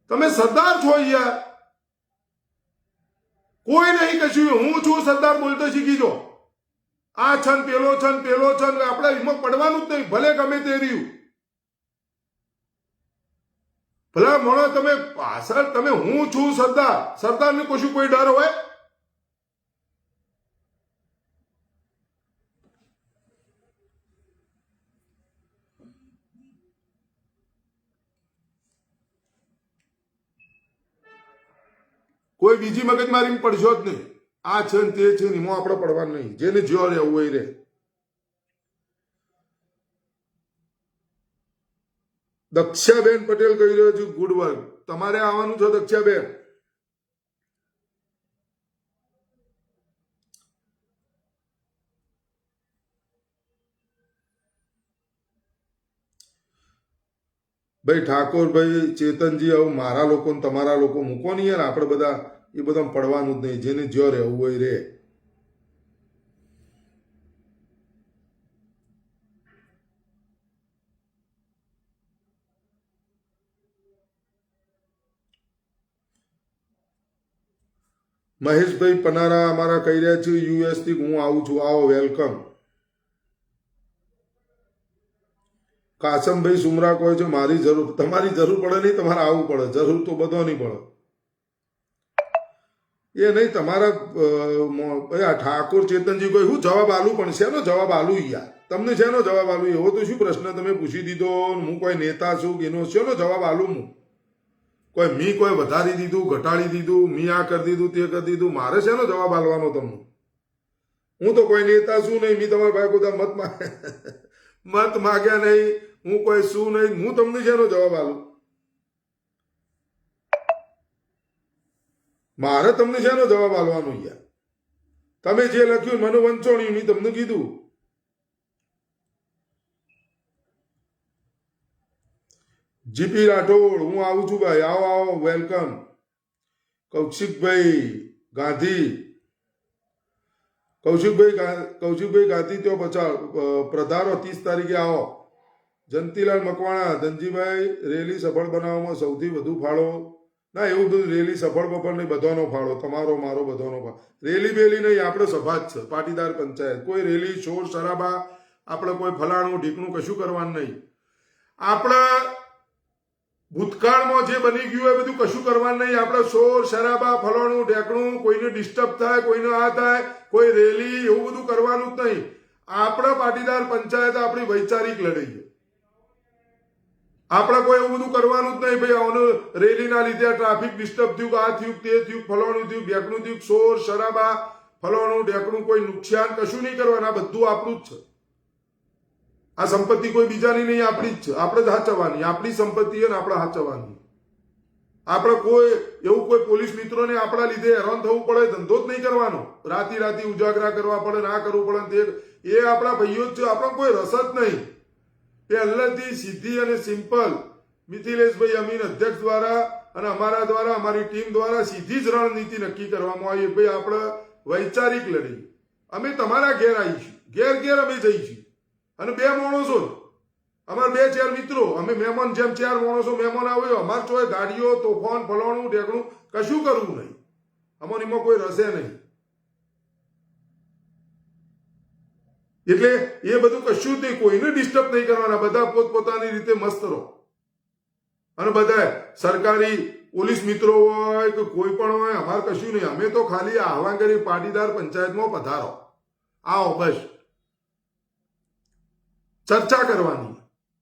Speaker 1: તમે સરદાર છો યાર કોઈ નહીં કશું હું છું સરદાર બોલતો શીખી જો આ છન પેલો છન આપણે એમાં પડવાનું જ નહીં ભલે ગમે તે રહ્યું ભલે મળો તમે પાછળ તમે હું છું સરદારને કશું કોઈ ડર હોય કોઈ બીજી મગજમારી પડશો જ નહીં આ છે ને તે છે ને એમાં આપણે પડવાનું નહીં જેને જ્યો રહેવું હોય રે દક્ષાબેન પટેલ કહી રહ્યો છું ગુડ વર્ક તમારે આવવાનું છે દક્ષાબેન ભાઈ ઠાકોરભાઈ ચેતનજી આવું મારા લોકો તમારા લોકો મૂકો નહીં યાર આપણે બધા એ બધા પડવાનું જ નહીં જેને જ્યો રહેવું હોય રે મહેશભાઈ પનારા અમારા કહી રહ્યા છે યુએસ થી હું આવું છું આવો વેલકમ કાસમભાઈ સુમરા કહે છે મારી જરૂર તમારી જરૂર પડે નહીં તમારે આવવું પડે જરૂર તો બધો નહીં પડે એ નહીં તમારા ઠાકોર ચેતનજી કોઈ હું જવાબ આલું પણ શેનો જવાબ આલું યાર તમને શેનો જવાબ આલું એવો તો શું પ્રશ્ન તમે પૂછી દીધો હું કોઈ નેતા છું એનો શેનો જવાબ આલું હું કોઈ કોઈ વધારી દીધું ઘટાડી દીધું આ કરી દીધું તે કરી દીધું મારે શેનો જવાબ આલવાનો તમને હું તો કોઈ નેતા છું નહીં તમારા ભાઈ બધા મત માગ્યા નહીં હું કોઈ શું નહીં હું તમને શેનો જવાબ આલું મારે તમને શેનો જવાબ આલવાનો યાર તમે જે લખ્યું મને વંચોણી મેં તમને કીધું જીપી રાઠોડ હું આવું છું ભાઈ આવો આવો વેલકમ કૌશિકભાઈ ગાંધી ગાંધી તો પ્રધારો 30 તારીખે આવો જંતીલાલ મકવાણા ધનજીભાઈ રેલી સફળ બનાવવામાં સૌથી વધુ ફાળો ના એવું બધું રેલી સફળ બફળ નહીં બધાનો ફાળો તમારો મારો બધાનો ફાળો રેલી બેલી નહીં આપણે સભા જ છે પાટીદાર પંચાયત કોઈ રેલી શોર શરાબા આપણે કોઈ ફલાણું ઢીકણું કશું કરવાનું નહીં આપણે ભૂતકાળમાં જે બની ગયું એ બધું કશું કરવાનું નહીં આપણે શોર શરાબા ફલાણું ઢેકણું કોઈને ડિસ્ટર્બ થાય કોઈને આ થાય કોઈ રેલી એવું બધું કરવાનું જ નહીં આપણે પાટીદાર પંચાયત આપણી વૈચારિક લડાઈ આપણે કોઈ એવું બધું કરવાનું જ નહીં ભાઈ આનું રેલીના લીધે ટ્રાફિક ડિસ્ટર્બ થયું આ થયું તે થયું ફલાણું થયું ઢેકણું થયું શોર શરાબા ફલાણું ઢેકણું કોઈ નુકસાન કશું નહીં કરવાનું આ બધું આપણું જ છે આ સંપત્તિ કોઈ બીજાની નહીં, આપણી જ છે. આપણે જ હાચવવાની, આપણી સંપત્તિ અને આપણે હાચવવાની. આપણે કોઈ એવું કોઈ પોલીસ મિત્રોને આપણા લીધે હેરાન થવું પડે, ધંધો જ નહીં કરવાનો, રાતી ઉજાગરા કરવા પડે, ના કરવું પડે, એ આપણા ભાઈઓ જ છે. આપણો કોઈ રસ જ નહીં. પહેલેથી સીધી અને સિમ્પલ મિથિલેશભાઈ અમીન અધ્યક્ષ દ્વારા અને અમારા દ્વારા, અમારી ટીમ દ્વારા સીધી જ રણનીતિ નક્કી કરવામાં આવી. ભાઈ આપણે વૈચારિક લડી, અમે તમારા ઘેર આવીશું, ઘેર અમે જઈશું. અને 2 માણસો જ, અમારા 2-4 મિત્રો, અમે મહેમાન જેમ 4 માણસો મહેમાન આવ્યો, અમારે ચોય ગાડીઓ, તોફાન, ફલાણું ઢેકણું કશું કરવું નહીં. અમારીમાં કોઈ રસે નહીં. એટલે એ બધું કશું જ નહીં, કોઈને ડિસ્ટર્બ નહીં કરવાના. બધા પોતપોતાની રીતે મસ્ત રહો. અને બધા સરકારી પોલીસ મિત્રો હોય કે કોઈ પણ હોય, અમારે કશું નહીં. અમે તો ખાલી આહવાન કરી પાટીદાર પંચાયતમાં પધારો, આવો, બસ ચર્ચા કરવાની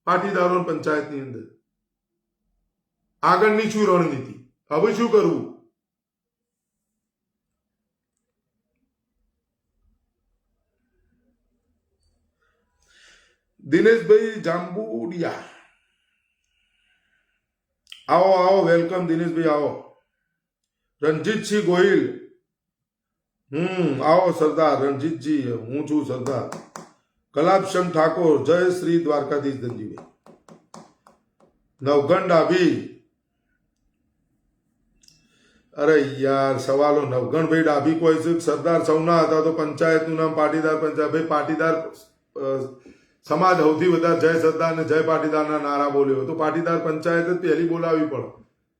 Speaker 1: પાટીદારો પંચાયતની અંદર. આગળની શું રણનીતિ, હવે શું કરવું. દિનેશભાઈ જાંબુડિયા, આવો, વેલકમ દિનેશભાઈ, આવો. રણજીતસિંહ ગોહિલ, આવો સરદાર રણજીતજી, હું છું સરદાર. કલાપશંખ ઠાકોર, જય શ્રી દ્વારકાધીશ ધનજીભાઈ. નવઘણ ડાભી, અરે યાર સવાલો. નવઘણભાઈ ડાભી કોઈ છે, સરદાર સૌના હતા તો પંચાયતનું નામ પાટીદાર પંચાયત. ભાઈ પાટીદાર સમાજ સૌથી વધારે જય સરદાર ને જય પાટીદારના નારા બોલ્યો તો પાટીદાર પંચાયત જ પહેલી બોલાવી પડે.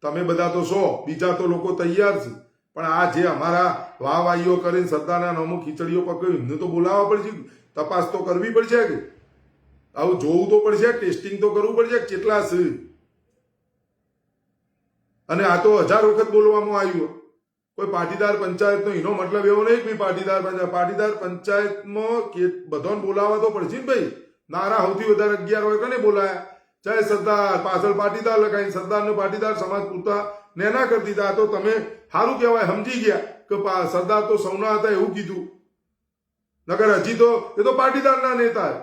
Speaker 1: તમે બધા તો છો, બીજા તો લોકો તૈયાર છે, પણ આ જે અમારા વાહવાહીઓ કરીને સરદારના નામો ખીચડીઓ પકડ્યું, એમને તો બોલાવવા પડશે, તપાસ તો કરવી પડશે, કે આવું જોવું તો પડશે, ટેસ્ટિંગ તો કરવું પડશે કેટલા છે. અને આ તો 1000 વખત બોલવામાં આવ્યું. કોઈ પાટીદાર પંચાયતનો એનો મતલબ એવો નહીં કે પાટીદાર પંચાયતમાં બધાને બોલાવવા તો પડશે ને ભાઈ. નારા સૌથી વધારે 11 હોય કને બોલાયા, જય સરદાર, પાછળ પાટીદાર લખાઈને સરદારને પાટીદાર સમાજ પૂરતા નેના કરી દીધા. તો તમે સારું કહેવાય, સમજી ગયા કે સરદાર તો સૌના હતા એવું કીધું. નકર હજી તો એ તો પાટીદારના નેતા,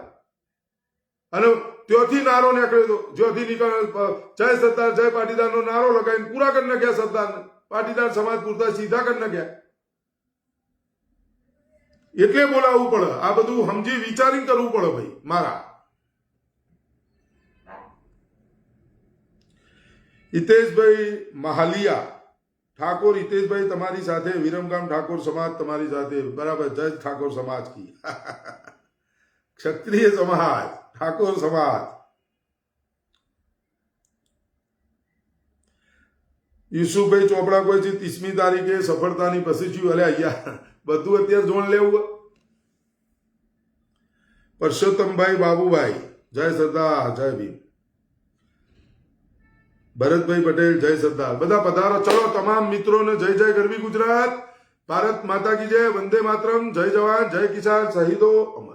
Speaker 1: અને ત્યાંથી નારો નીકળ્યો હતો, જ્યાંથી નીકળ્યો જય સરદાર જય પાટીદારનો નારો લગાવીને પૂરા કરી નાખ્યા સરદારને, પાટીદાર સમાજ પૂરતા સીધા કરી નાખ્યા. એટલે બોલાવવું પડે, આ બધું સમજી વિચારીને કરવું પડે ભાઈ મારા. હિતેશભાઈ મહાલિયા ઠાકોર, હિતેશભાઈ તમારી સાથે, વિરમગામ ઠાકોર સમાજ તમારી સાથે, બરાબર. જય ઠાકોર સમાજ કી, ક્ષત્રિય સમાજ, ઠાકોર સમાજ. યુસુફભાઈ ચોપડા કોઈ છે 30મી તારીખે સફળતાની પછી છું. અલે અહીંયા બધું અત્યારે જોણ લેવું. પરસોત્તમભાઈ બાબુભાઈ, જય સરદાર જય ભીમ. ભરતભાઈ પટેલ, જય સરદાર. બધા પધારો, ચલો તમામ મિત્રોને જય જય ગરવી ગુજરાત, ભારત માતા કી જય, વંદે માતરમ, જય જવાન જય કિસાન, શહીદો અમર.